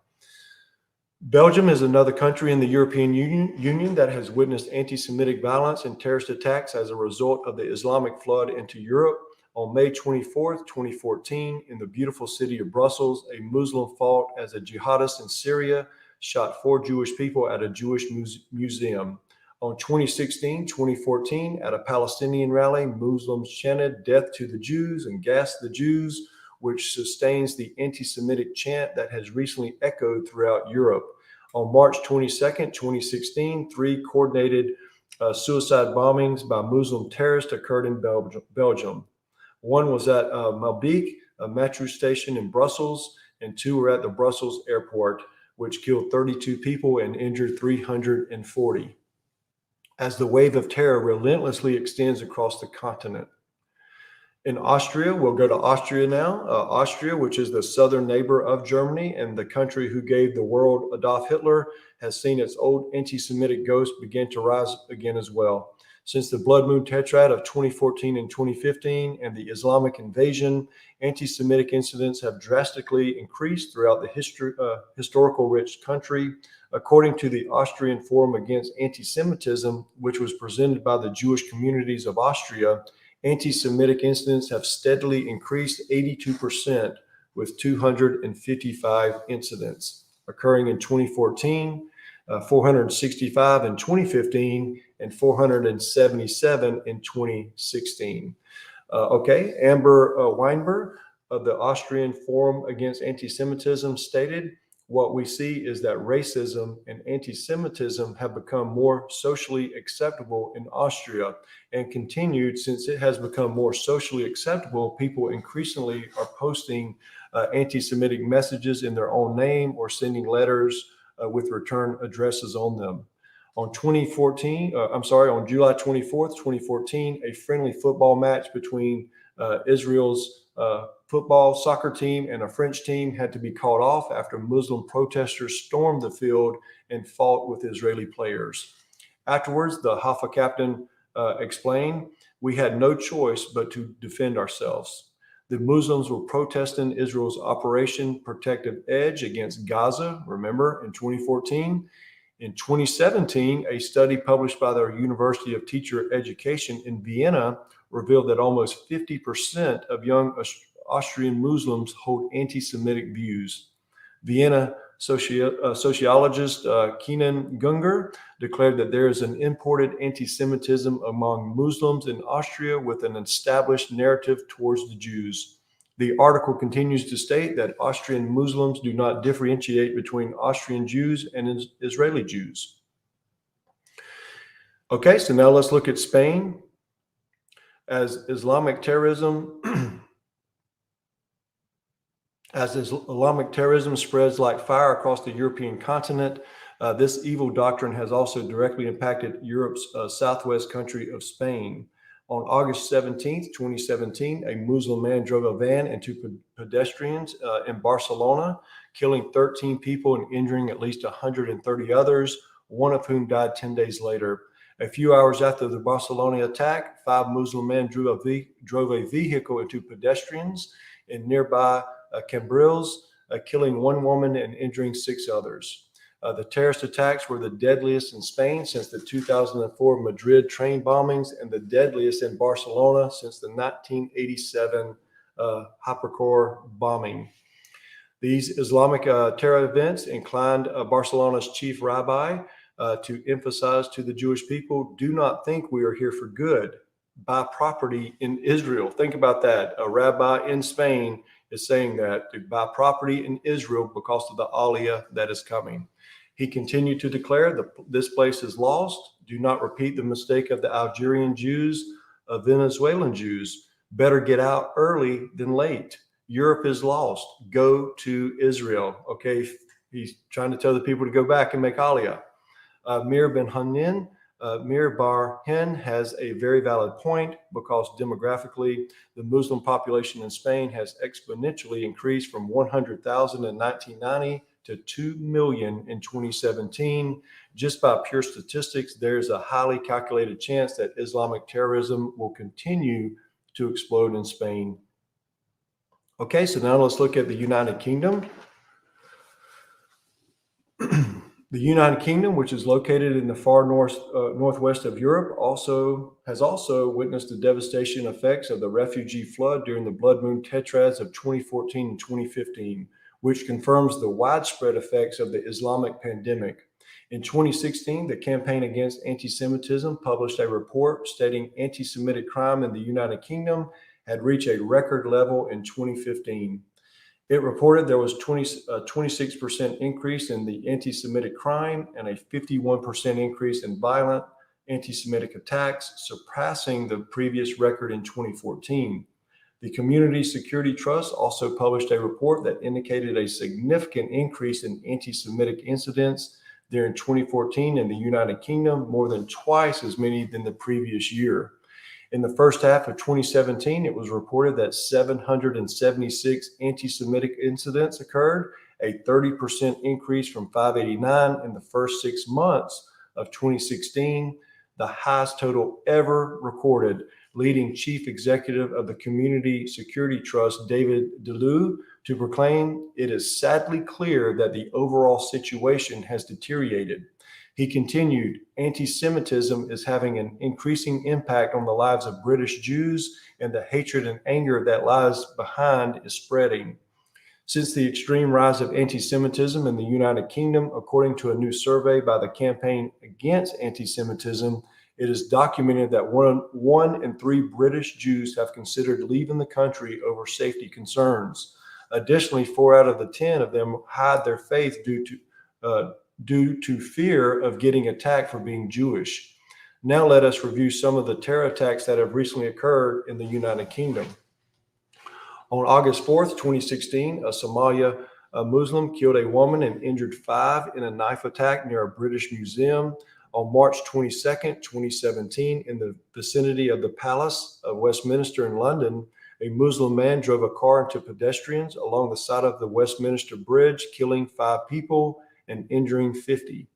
Belgium is another country in the European Union that has witnessed anti-Semitic violence and terrorist attacks as a result of the Islamic flood into Europe. On May 24th, 2014, in the beautiful city of Brussels, a Muslim fought as a jihadist in Syria, shot 4 Jewish people at a Jewish museum. On 2016-2014, at a Palestinian rally, Muslims chanted "Death to the Jews" and "Gas the Jews," which sustains the anti-Semitic chant that has recently echoed throughout Europe. On March 22nd, 2016, 3 coordinated suicide bombings by Muslim terrorists occurred in Belgium. One was at Malbeek, a metro station in Brussels, and 2 were at the Brussels airport, which killed 32 people and injured 340. As the wave of terror relentlessly extends across the continent. In Austria, we'll go to Austria now. Austria, which is the southern neighbor of Germany and the country who gave the world Adolf Hitler, has seen its old anti-Semitic ghost begin to rise again as well. Since the Blood Moon Tetrad of 2014 and 2015 and the Islamic invasion, anti-Semitic incidents have drastically increased throughout the historical rich country. According to the Austrian Forum Against Anti-Semitism, which was presented by the Jewish communities of Austria, anti-Semitic incidents have steadily increased 82%, with 255 incidents occurring in 2014, 465 in 2015, and 477 in 2016. Okay, Amber Weinberg, of the Austrian Forum Against Anti-Semitism stated, "What we see is that racism and anti-Semitism have become more socially acceptable in Austria," and continued, "Since it has become more socially acceptable, people increasingly are posting anti-Semitic messages in their own name or sending letters with return addresses on them." On July 24th, 2014, a friendly football match between Israel's football soccer team and a French team had to be called off after Muslim protesters stormed the field and fought with Israeli players. Afterwards, the Haifa captain explained, "We had no choice but to defend ourselves. The Muslims were protesting Israel's Operation Protective Edge against Gaza," remember, in 2014. In 2017, a study published by the University of Teacher Education in Vienna revealed that almost 50% of young Austrian Muslims hold anti-Semitic views. Vienna sociologist Kenan Günger declared that there is an imported anti-Semitism among Muslims in Austria with an established narrative towards the Jews. The article continues to state that Austrian Muslims do not differentiate between Austrian Jews and Israeli Jews. Okay, so now let's look at Spain. As Islamic terrorism spreads like fire across the European continent, this evil doctrine has also directly impacted Europe's southwest country of Spain. On August 17th, 2017, a Muslim man drove a van into pedestrians in Barcelona, killing 13 people and injuring at least 130 others, one of whom died 10 days later. A few hours after the Barcelona attack, 5 Muslim men drove a vehicle into pedestrians in nearby Cambrils, killing 1 woman and injuring 6 others. The terrorist attacks were the deadliest in Spain since the 2004 Madrid train bombings and the deadliest in Barcelona since the 1987 Hypercore bombing. These Islamic terror events inclined Barcelona's chief rabbi to emphasize to the Jewish people, "Do not think we are here for good. Buy property in Israel." Think about that. A rabbi in Spain is saying that, to buy property in Israel because of the Aliyah that is coming. He continued to declare that this place is lost. Do not repeat the mistake of the Algerian Jews, of Venezuelan Jews. Better get out early than late. Europe is lost. Go to Israel. Okay, he's trying to tell the people to go back and make Aliyah. Mir Bar Hin has a very valid point because demographically, the Muslim population in Spain has exponentially increased from 100,000 in 1990 to 2 million in 2017. Just by pure statistics, there's a highly calculated chance that Islamic terrorism will continue to explode in Spain. Okay, so now let's look at the United Kingdom. The United Kingdom, which is located in the far northwest of Europe, has also witnessed the devastation effects of the refugee flood during the blood moon tetrads of 2014 and 2015, which confirms the widespread effects of the Islamic pandemic. In 2016, the Campaign Against Anti-Semitism published a report stating anti-Semitic crime in the United Kingdom had reached a record level in 2015. It reported there was a 26% increase in the anti-Semitic crime and a 51% increase in violent anti-Semitic attacks, surpassing the previous record in 2014. The Community Security Trust also published a report that indicated a significant increase in anti-Semitic incidents during 2014 in the United Kingdom, more than twice as many than the previous year. In the first half of 2017, it was reported that 776 anti-Semitic incidents occurred, a 30% increase from 589 in the first 6 months of 2016, the highest total ever recorded, leading Chief Executive of the Community Security Trust, David DeLue, to proclaim, "It is sadly clear that the overall situation has deteriorated." He continued, "Anti-Semitism is having an increasing impact on the lives of British Jews, and the hatred and anger that lies behind is spreading." Since the extreme rise of anti-Semitism in the United Kingdom, according to a new survey by the Campaign Against Anti-Semitism, It is documented that one in three British Jews have considered leaving the country over safety concerns. Additionally, 4 out of the 10 of them hide their faith due to fear of getting attacked for being Jewish. Now let us review some of the terror attacks that have recently occurred in the United Kingdom. On August 4th, 2016, a Somalia Muslim killed a woman and injured 5 in a knife attack near a British museum. On March 22nd, 2017, in the vicinity of the Palace of Westminster in London, a Muslim man drove a car into pedestrians along the side of the Westminster Bridge, killing 5 people and injuring 50.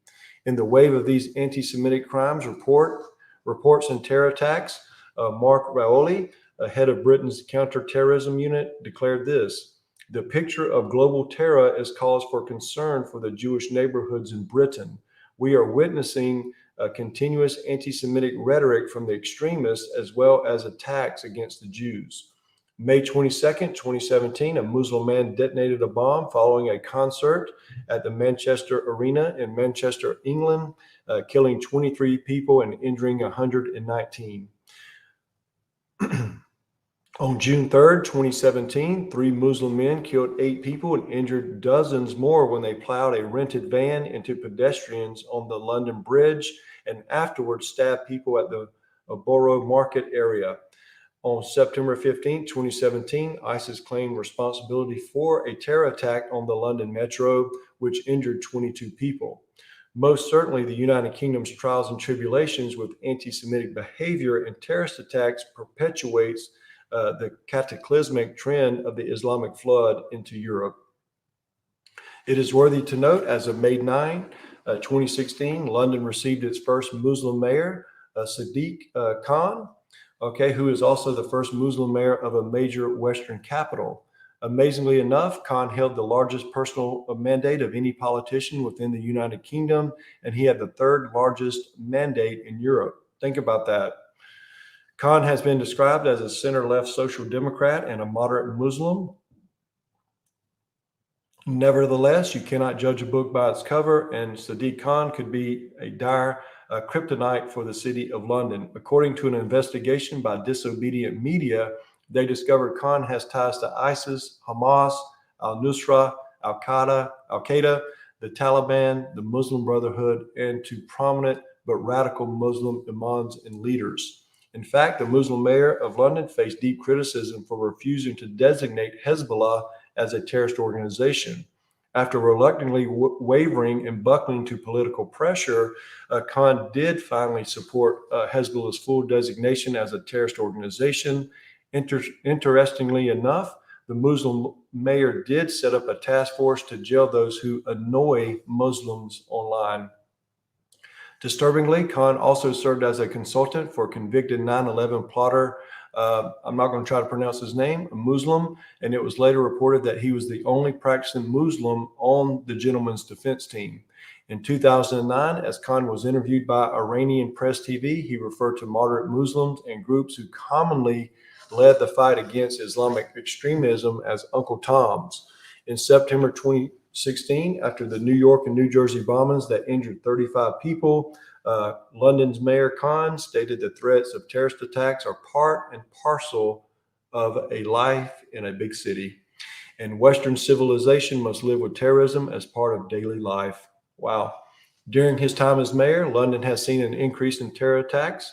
In the wave of these anti-Semitic crimes, reports and terror attacks, Mark Raoli, head of Britain's counterterrorism unit, declared this: "The picture of global terror is cause for concern for the Jewish neighborhoods in Britain. We are witnessing a continuous anti-Semitic rhetoric from the extremists as well as attacks against the Jews." May 22nd, 2017, a Muslim man detonated a bomb following a concert at the Manchester Arena in Manchester, England, killing 23 people and injuring 119. On June 3rd, 2017, 3 Muslim men killed 8 people and injured dozens more when they plowed a rented van into pedestrians on the London Bridge and afterwards stabbed people at the Borough Market area. On September 15, 2017, ISIS claimed responsibility for a terror attack on the London Metro, which injured 22 people. Most certainly, the United Kingdom's trials and tribulations with anti-Semitic behavior and terrorist attacks perpetuates the cataclysmic trend of the Islamic flood into Europe. It is worthy to note, as of May 9, 2016, London received its first Muslim mayor, Sadiq Khan, who is also the first Muslim mayor of a major Western capital. Amazingly enough, Khan held the largest personal mandate of any politician within the United Kingdom, and he had the 3rd largest mandate in Europe. Think about that. Khan has been described as a center-left social democrat and a moderate Muslim. Nevertheless, you cannot judge a book by its cover, and Sadiq Khan could be a dire kryptonite for the city of London. According to an investigation by Disobedient Media, they discovered Khan has ties to ISIS, Hamas, al-Nusra, Al-Qaeda, the Taliban, the Muslim Brotherhood, and to prominent but radical Muslim imams and leaders. In fact, the Muslim mayor of London faced deep criticism for refusing to designate Hezbollah as a terrorist organization. After reluctantly wavering and buckling to political pressure, Khan did finally support Hezbollah's full designation as a terrorist organization. Interestingly enough, the Muslim mayor did set up a task force to jail those who annoy Muslims online. Disturbingly, Khan also served as a consultant for convicted 9/11 plotter. I'm not going to try to pronounce his name, a Muslim, and it was later reported that he was the only practicing Muslim on the gentleman's defense team. In 2009, as Khan was interviewed by Iranian Press TV, he referred to moderate Muslims and groups who commonly led the fight against Islamic extremism as Uncle Toms. In September 2016, after the New York and New Jersey bombings that injured 35 people, London's Mayor Khan stated the threats of terrorist attacks are part and parcel of a life in a big city, and Western civilization must live with terrorism as part of daily life. Wow. During his time as mayor, London has seen an increase in terror attacks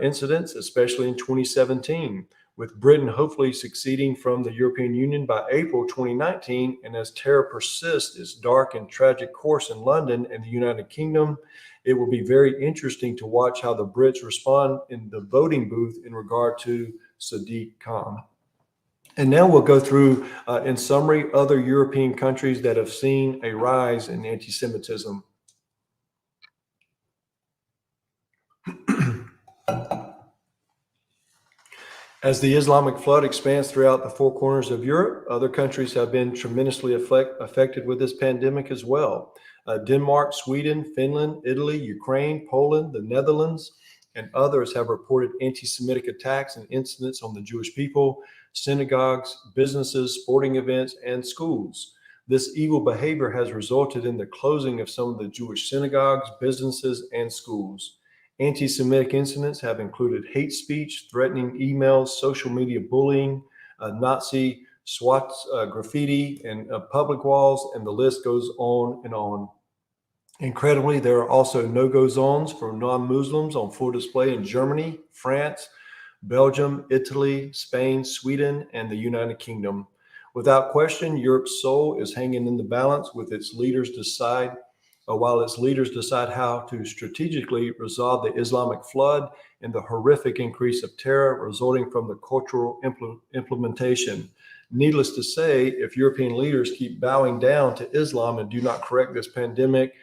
incidents, especially in 2017, with Britain hopefully succeeding from the European Union by April 2019. And as terror persists its dark and tragic course in London and the United Kingdom, it will be very interesting to watch how the Brits respond in the voting booth in regard to Sadiq Khan. And now we'll go through, in summary, other European countries that have seen a rise in anti-Semitism. As the Islamic flood expands throughout the 4 corners of Europe, other countries have been tremendously affected with this pandemic as well. Denmark, Sweden, Finland, Italy, Ukraine, Poland, the Netherlands, and others have reported anti-Semitic attacks and incidents on the Jewish people, synagogues, businesses, sporting events, and schools. This evil behavior has resulted in the closing of some of the Jewish synagogues, businesses, and schools. Anti-Semitic incidents have included hate speech, threatening emails, social media bullying, Nazi swats, graffiti, and public walls, and the list goes on and on. Incredibly, there are also no-go zones for non-Muslims on full display in Germany, France, Belgium, Italy, Spain, Sweden, and the United Kingdom. Without question, Europe's soul is hanging in the balance while its leaders decide how to strategically resolve the Islamic flood and the horrific increase of terror resulting from the cultural implementation. Needless to say, if European leaders keep bowing down to Islam and do not correct this pandemic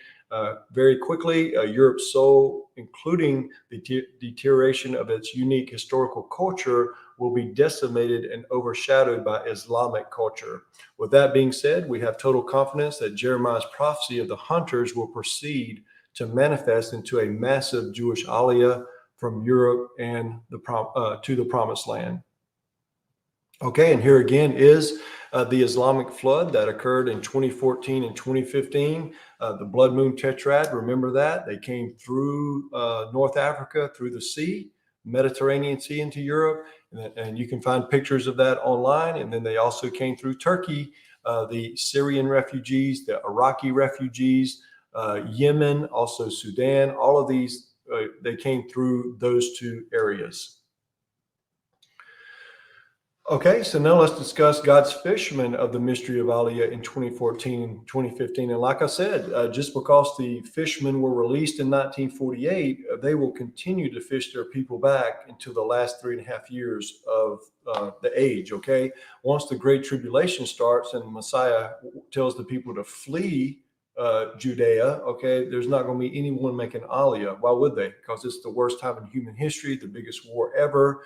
very quickly, Europe's soul, including the deterioration of its unique historical culture, will be decimated and overshadowed by Islamic culture. With that being said, we have total confidence that Jeremiah's prophecy of the hunters will proceed to manifest into a massive Jewish Aliyah from Europe and to the Promised Land. Okay, and here again is the Islamic flood that occurred in 2014 and 2015. The blood moon tetrad, remember that? They came through North Africa, through the sea, Mediterranean Sea into Europe, and you can find pictures of that online. And then they also came through Turkey, the Syrian refugees, the Iraqi refugees, Yemen, also Sudan, all of these, they came through those two areas. Okay, so now let's discuss God's fishermen of the mystery of Aliyah in 2014 and 2015. And like I said, just because the fishermen were released in 1948, they will continue to fish their people back until the last 3.5 years of the age, okay? Once the Great Tribulation starts and Messiah tells the people to flee Judea, okay, there's not going to be anyone making Aliyah. Why would they? Because it's the worst time in human history, the biggest war ever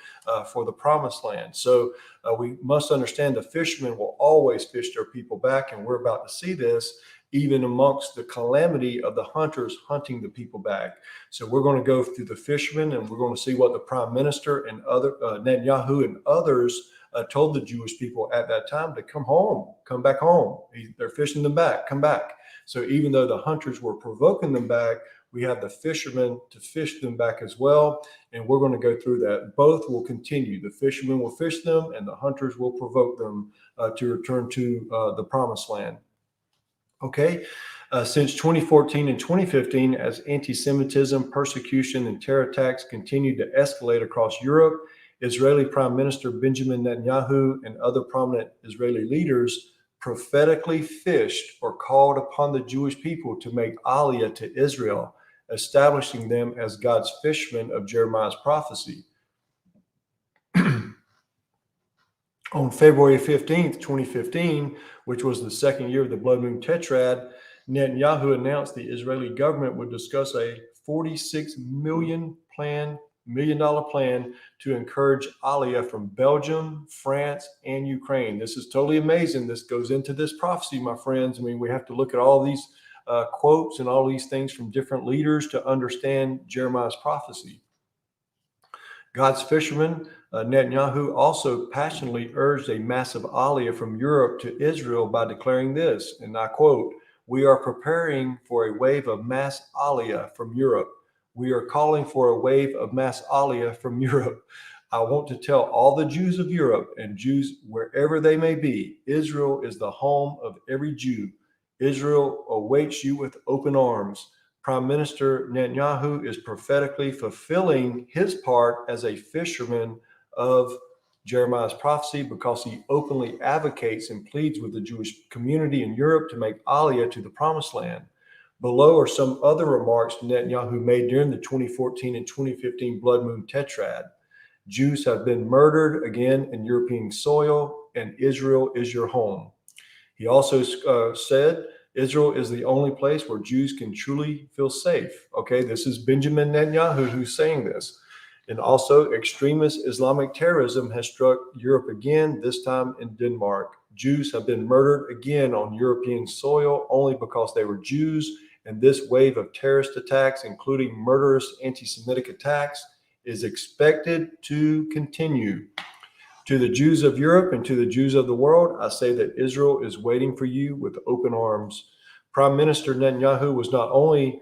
for the Promised Land. So we must understand the fishermen will always fish their people back, and we're about to see this even amongst the calamity of the hunters hunting the people back. So we're going to go through the fishermen, and we're going to see what the prime minister and other Netanyahu and others told the Jewish people at that time to come home, come back home. They're fishing them back, come back. So even though the hunters were provoking them back, we have the fishermen to fish them back as well. And we're going to go through that. Both will continue. The fishermen will fish them and the hunters will provoke them to return to the Promised Land. Okay. Since 2014 and 2015, as anti-Semitism, persecution, and terror attacks continued to escalate across Europe, Israeli Prime Minister Benjamin Netanyahu and other prominent Israeli leaders prophetically fished or called upon the Jewish people to make Aliyah to Israel, establishing them as God's fishermen of Jeremiah's prophecy. On February 15th, 2015, which was the second year of the blood moon tetrad, Netanyahu announced the Israeli government would discuss a $46 million plan to encourage Aliyah from Belgium, France, and Ukraine. This is totally amazing. This goes into this prophecy, my friends. I mean, we have to look at all these quotes and all these things from different leaders to understand Jeremiah's prophecy. God's fisherman, Netanyahu, also passionately urged a massive Aliyah from Europe to Israel by declaring this, and I quote, "We are preparing for a wave of mass Aliyah from Europe. We are calling for a wave of mass Aliyah from Europe. I want to tell all the Jews of Europe and Jews wherever they may be, Israel is the home of every Jew. Israel awaits you with open arms." Prime Minister Netanyahu is prophetically fulfilling his part as a fisherman of Jeremiah's prophecy because he openly advocates and pleads with the Jewish community in Europe to make Aliyah to the Promised Land. Below are some other remarks Netanyahu made during the 2014 and 2015 blood moon tetrad. Jews have been murdered again in European soil, and Israel is your home. He also said, Israel is the only place where Jews can truly feel safe. Okay, this is Benjamin Netanyahu who's saying this. And also, extremist Islamic terrorism has struck Europe again, this time in Denmark. Jews have been murdered again on European soil only because they were Jews. And this wave of terrorist attacks, including murderous anti-Semitic attacks, is expected to continue. To the Jews of Europe and to the Jews of the world, I say that Israel is waiting for you with open arms. Prime Minister Netanyahu was not only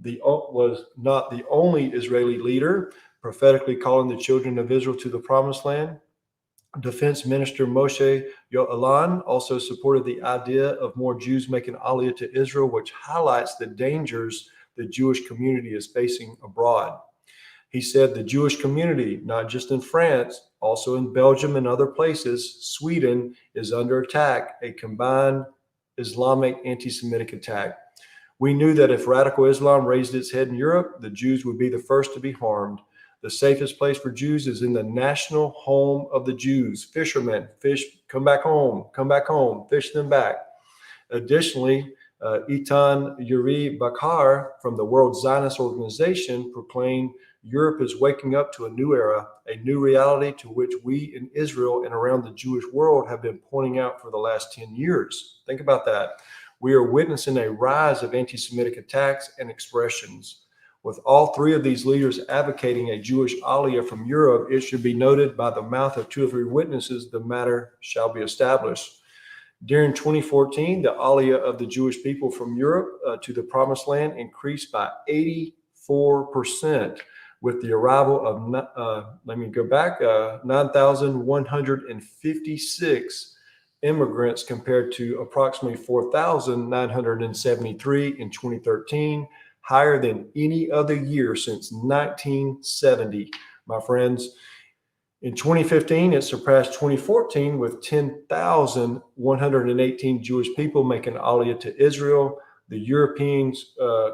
was not the only Israeli leader prophetically calling the children of Israel to the promised land. Defense Minister Moshe Ya'alon also supported the idea of more Jews making Aliyah to Israel, which highlights the dangers the Jewish community is facing abroad. He said the Jewish community, not just in France, also in Belgium and other places, Sweden, is under attack, a combined Islamic anti-Semitic attack. We knew that if radical Islam raised its head in Europe, the Jews would be the first to be harmed. The safest place for Jews is in the national home of the Jews. Fishermen, fish, come back home, fish them back. Additionally, Itan Yuri Bakar from the World Zionist Organization proclaimed Europe is waking up to a new era, a new reality to which we in Israel and around the Jewish world have been pointing out for the last 10 years. Think about that. We are witnessing a rise of anti-Semitic attacks and expressions. With all three of these leaders advocating a Jewish Aliyah from Europe, it should be noted by the mouth of 2 or 3 witnesses, the matter shall be established. During 2014, the Aliyah of the Jewish people from Europe to the Promised Land increased by 84%, with the arrival of 9,156 immigrants compared to approximately 4,973 in 2013, higher than any other year since 1970, my friends. In 2015, it surpassed 2014 with 10,118 Jewish people making Aliyah to Israel. The European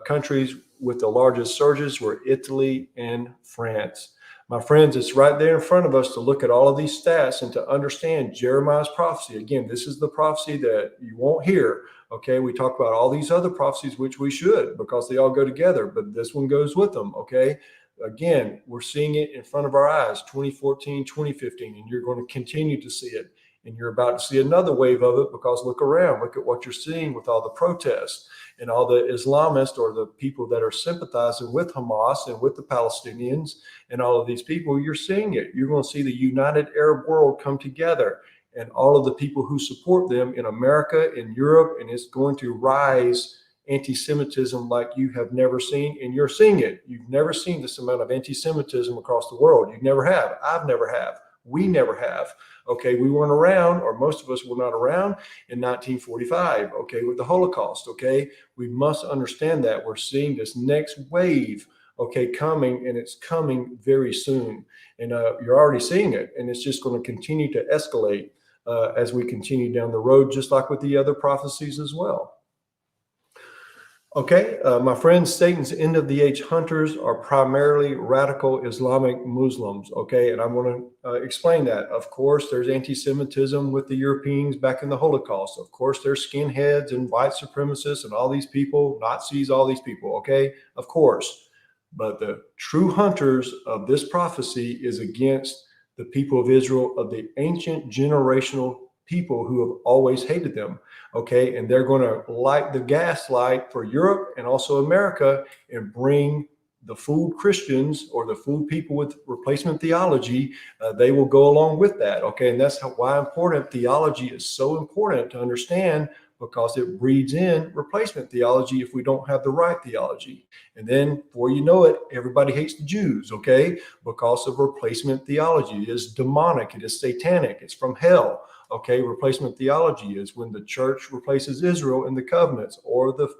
countries with the largest surges were Italy and France. My friends, it's right there in front of us to look at all of these stats and to understand Jeremiah's prophecy. Again, this is the prophecy that you won't hear. Okay, we talk about all these other prophecies, which we should, because they all go together, but this one goes with them. Okay, again, we're seeing it in front of our eyes, 2014, 2015, and you're going to continue to see it. And you're about to see another wave of it, because look around, look at what you're seeing with all the protests and all the Islamists or the people that are sympathizing with Hamas and with the Palestinians and all of these people. You're seeing it. You're going to see the united Arab world come together and all of the people who support them in America, in Europe, and it's going to rise anti-Semitism like you have never seen, and you're seeing it. You've never seen this amount of anti-Semitism across the world. You never have. I've never have. We never have. Okay, we weren't around, or most of us were not around in 1945, okay, with the Holocaust, okay? We must understand that we're seeing this next wave, okay, coming, and it's coming very soon. And you're already seeing it, and it's just going to continue to escalate as we continue down the road, just like with the other prophecies as well. Okay, my friends, Satan's end of the age hunters are primarily radical Islamic Muslims. Okay, and I want to explain that. Of course, there's anti-Semitism with the Europeans back in the Holocaust. Of course, there's skinheads and white supremacists and all these people, Nazis, all these people. Okay, of course. But the true hunters of this prophecy is against the people of Israel, of the ancient generational people who have always hated them. Okay, and they're going to light the gaslight for Europe and also America and bring the fooled Christians or the fooled people with replacement theology. They will go along with that. Okay, and that's why important theology is so important to understand, because it breeds in replacement theology if we don't have the right theology. And then before you know it, everybody hates the Jews, okay, because of replacement theology. It is demonic, it is satanic, it's from hell. Okay, replacement theology is when the church replaces Israel in the covenants or the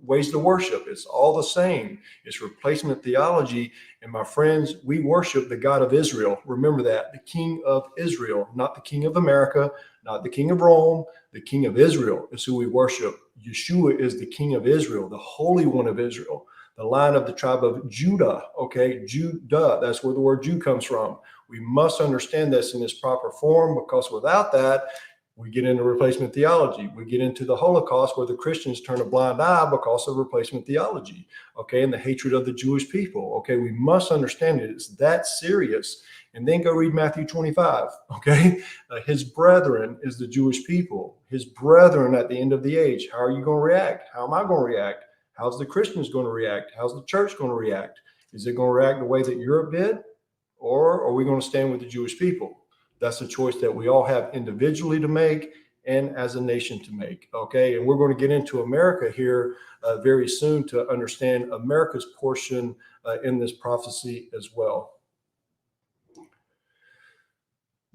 ways to worship. It's all the same. It's replacement theology. And my friends, we worship the God of Israel. Remember that, the King of Israel, not the King of America, not the King of Rome, the King of Israel is who we worship. Yeshua is the King of Israel, the Holy One of Israel, the Lion of the tribe of Judah. Okay, Judah, that's where the word Jew comes from. We must understand this in its proper form, because without that, we get into replacement theology. We get into the Holocaust, where the Christians turn a blind eye because of replacement theology, okay, and the hatred of the Jewish people. Okay, we must understand it. It's that serious. And then go read Matthew 25, okay? His brethren is the Jewish people. His brethren at the end of the age. How are you going to react? How am I going to react? How's the Christians going to react? How's the church going to react? Is it going to react the way that Europe did? Or are we going to stand with the Jewish people? That's a choice that we all have individually to make, and as a nation to make. Okay, and we're going to get into America here very soon to understand America's portion in this prophecy as well.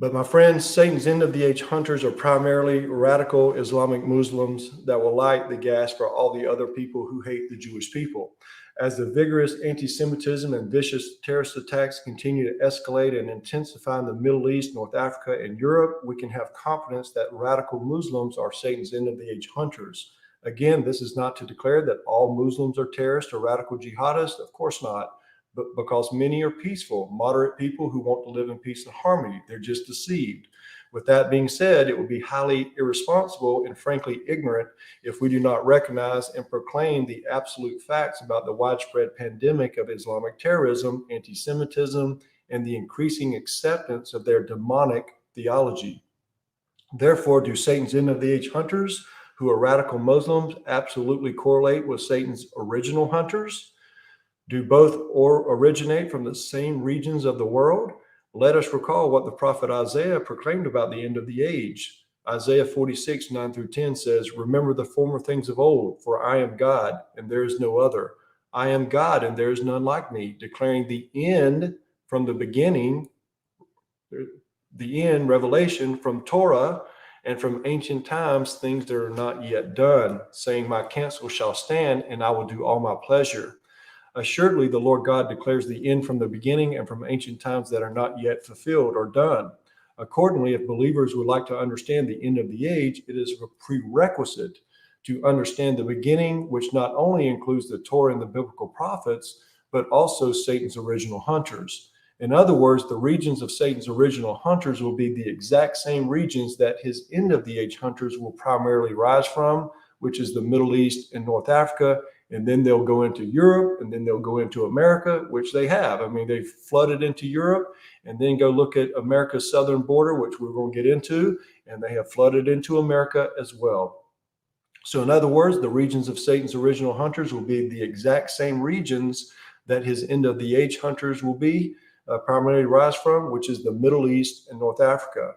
But my friends, Satan's end of the age hunters are primarily radical Islamic Muslims that will light the gas for all the other people who hate the Jewish people. As the vigorous anti-Semitism and vicious terrorist attacks continue to escalate and intensify in the Middle East, North Africa, and Europe, we can have confidence that radical Muslims are Satan's end of the age hunters. Again, this is not to declare that all Muslims are terrorists or radical jihadists. Of course not. But because many are peaceful, moderate people who want to live in peace and harmony. They're just deceived. With that being said, it would be highly irresponsible and frankly ignorant if we do not recognize and proclaim the absolute facts about the widespread pandemic of Islamic terrorism, anti-Semitism, and the increasing acceptance of their demonic theology. Therefore, do Satan's end of the age hunters, who are radical Muslims, absolutely correlate with Satan's original hunters? Do both originate from the same regions of the world? Let us recall what the prophet Isaiah proclaimed about the end of the age. Isaiah 46, 9 through 10 says, "Remember the former things of old, for I am God, and there is no other. I am God, and there is none like me, declaring the end from the beginning, the end, revelation from Torah, and from ancient times, things that are not yet done, saying, my counsel shall stand, and I will do all my pleasure. Assuredly, the Lord God declares the end from the beginning and from ancient times that are not yet fulfilled or done. Accordingly, if believers would like to understand the end of the age, it is a prerequisite to understand the beginning, which not only includes the Torah and the biblical prophets, but also Satan's original hunters. In other words, the regions of Satan's original hunters will be the exact same regions that his end of the age hunters will primarily rise from, which is the Middle East and North Africa. And then they'll go into Europe, and then they'll go into America, which they have. I mean, they've flooded into Europe, and then go look at America's southern border, which we're going to get into, and they have flooded into America as well. So in other words, the regions of Satan's original hunters will be the exact same regions that his end of the age hunters will be primarily rise from, which is the Middle East and North Africa.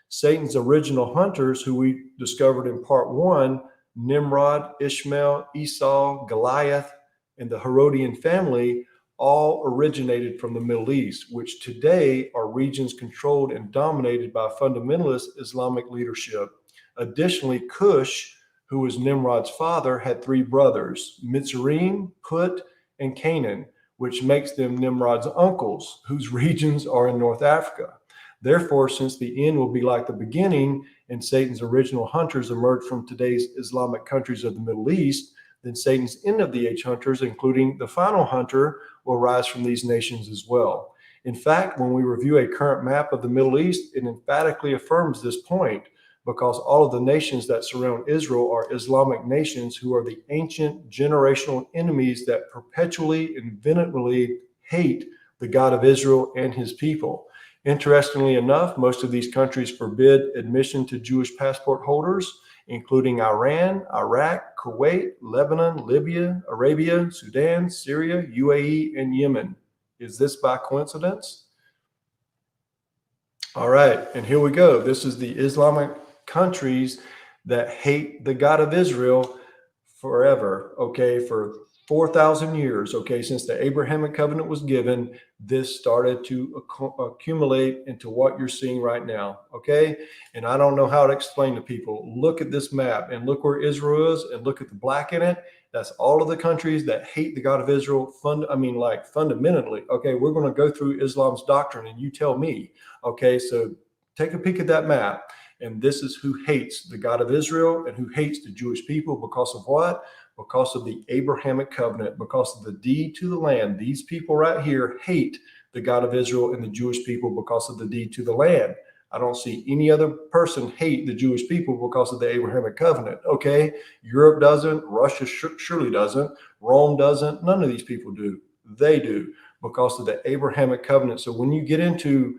Satan's original hunters, who we discovered in part 1, Nimrod, Ishmael, Esau, Goliath, and the Herodian family all originated from the Middle East, which today are regions controlled and dominated by fundamentalist Islamic leadership. Additionally, Cush, who was Nimrod's father, had 3 brothers, Mitzrayim, Put, and Canaan, which makes them Nimrod's uncles, whose regions are in North Africa. Therefore, since the end will be like the beginning, and Satan's original hunters emerge from today's Islamic countries of the Middle East, then Satan's end of the age hunters, including the final hunter, will rise from these nations as well. In fact, when we review a current map of the Middle East, it emphatically affirms this point, because all of the nations that surround Israel are Islamic nations who are the ancient generational enemies that perpetually and vehemently hate the God of Israel and his people. Interestingly enough, most of these countries forbid admission to Jewish passport holders, including Iran, Iraq, Kuwait, Lebanon, Libya, Arabia, Sudan, Syria, UAE, and Yemen. Is this by coincidence? All right, and here we go. This is the Islamic countries that hate the God of Israel forever, okay, for 4,000 years, okay, since the Abrahamic covenant was given. This started to accumulate into what you're seeing right now, okay? And I don't know how to explain to people. Look at this map and look where Israel is and look at the black in it. That's all of the countries that hate the God of Israel, fundamentally. Okay, we're going to go through Islam's doctrine and you tell me, okay? So take a peek at that map. And this is who hates the God of Israel and who hates the Jewish people because of what? Because of the Abrahamic covenant, because of the deed to the land. These people right here hate the God of Israel and the Jewish people because of the deed to the land. I don't see any other person hate the Jewish people because of the Abrahamic covenant, okay? Europe doesn't, Russia surely doesn't, Rome doesn't, none of these people do. They do because of the Abrahamic covenant. So when you get into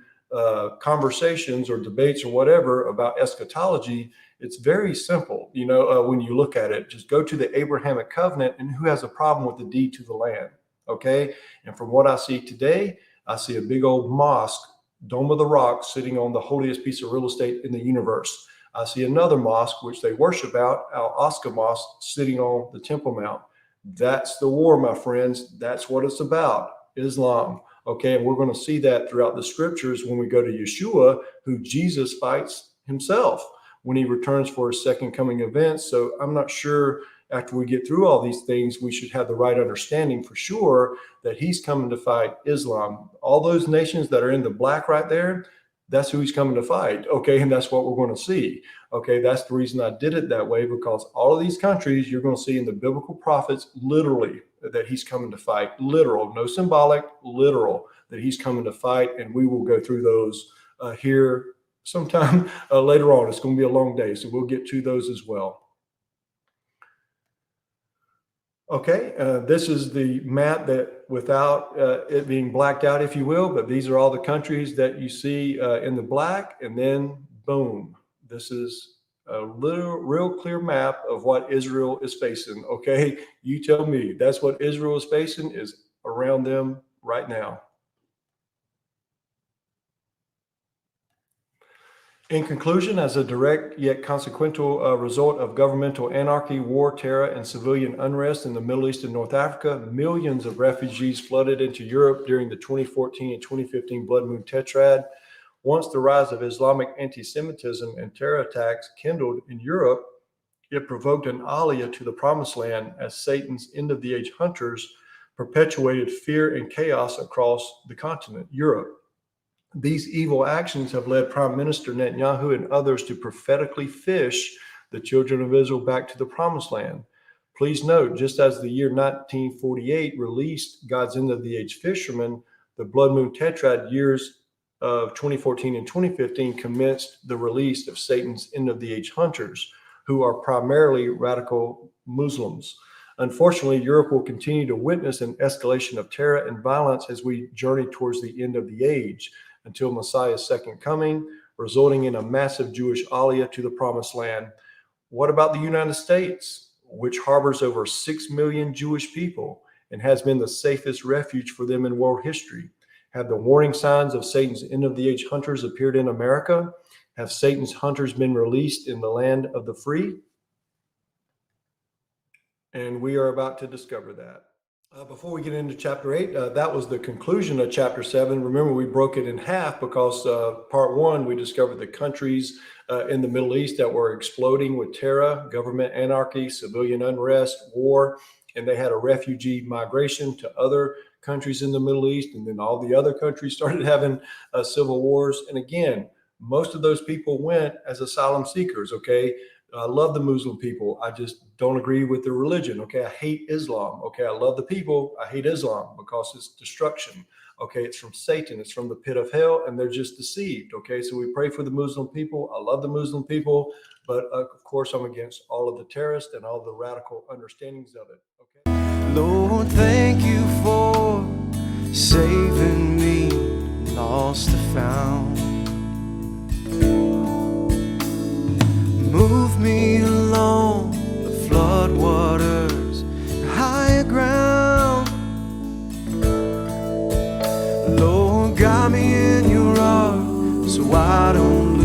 conversations or debates or whatever about eschatology, it's very simple. You know, when you look at it, just go to the Abrahamic covenant and who has a problem with the deed to the land. Okay. And from what I see today, I see a big old mosque, Dome of the Rock, sitting on the holiest piece of real estate in the universe. I see another mosque, which they worship out, Al-Aqsa Mosque, sitting on the Temple Mount. That's the war, my friends. That's what it's about, Islam. Okay, and we're going to see that throughout the scriptures when we go to Yeshua, who Jesus fights himself when he returns for his second coming event. So I'm not sure after we get through all these things, we should have the right understanding for sure that he's coming to fight Islam. All those nations that are in the black right there, that's who he's coming to fight. Okay, and that's what we're going to see. Okay, that's the reason I did it that way, because all of these countries you're going to see in the biblical prophets literally that he's coming to fight. Literal, no symbolic, literal, that he's coming to fight. And we will go through those here sometime later on. It's going to be a long day, so we'll get to those as well. Okay, this is the map that without it being blacked out, if you will, but these are all the countries that you see in the black, and then boom, this is a real clear map of what Israel is facing. Okay, you tell me, that's what Israel is facing, is around them right now. In conclusion, as a direct yet consequential result of governmental anarchy, war, terror, and civilian unrest in the Middle East and North Africa, millions of refugees flooded into Europe during the 2014 and 2015 Blood Moon Tetrad. Once the rise of Islamic anti-Semitism and terror attacks kindled in Europe, it provoked an Aliyah to the Promised Land as Satan's end-of-the-age hunters perpetuated fear and chaos across the continent, Europe. These evil actions have led Prime Minister Netanyahu and others to prophetically fish the children of Israel back to the Promised Land. Please note, just as the year 1948 released God's end-of-the-age Fisherman, the Blood Moon Tetrad years of 2014 and 2015 commenced the release of Satan's end-of-the-age hunters, who are primarily radical Muslims. Unfortunately, Europe will continue to witness an escalation of terror and violence as we journey towards the end of the age, until Messiah's second coming, resulting in a massive Jewish Aliyah to the Promised Land. What about the United States, which harbors over 6 million Jewish people and has been the safest refuge for them in world history? Have the warning signs of Satan's end-of-the-age hunters appeared in America? Have Satan's hunters been released in the land of the free? And we are about to discover that. Before we get into chapter 8, that was the conclusion of chapter 7. Remember, we broke it in half because part 1, we discovered the countries in the Middle East that were exploding with terror, government anarchy, civilian unrest, war, and they had a refugee migration to other countries in the Middle East, and then all the other countries started having civil wars. And again, most of those people went as asylum seekers, okay? I love the Muslim people. I just don't agree with their religion. Okay, I hate Islam. Okay, I love the people. I hate Islam because it's destruction. Okay, it's from Satan. It's from the pit of hell, and they're just deceived. Okay, so we pray for the Muslim people. I love the Muslim people, but of course, I'm against all of the terrorists and all the radical understandings of it. Okay. Lord, thank you for saving me, lost and found. Move me along the flood waters, higher ground. Lord, guide me in your arms so I don't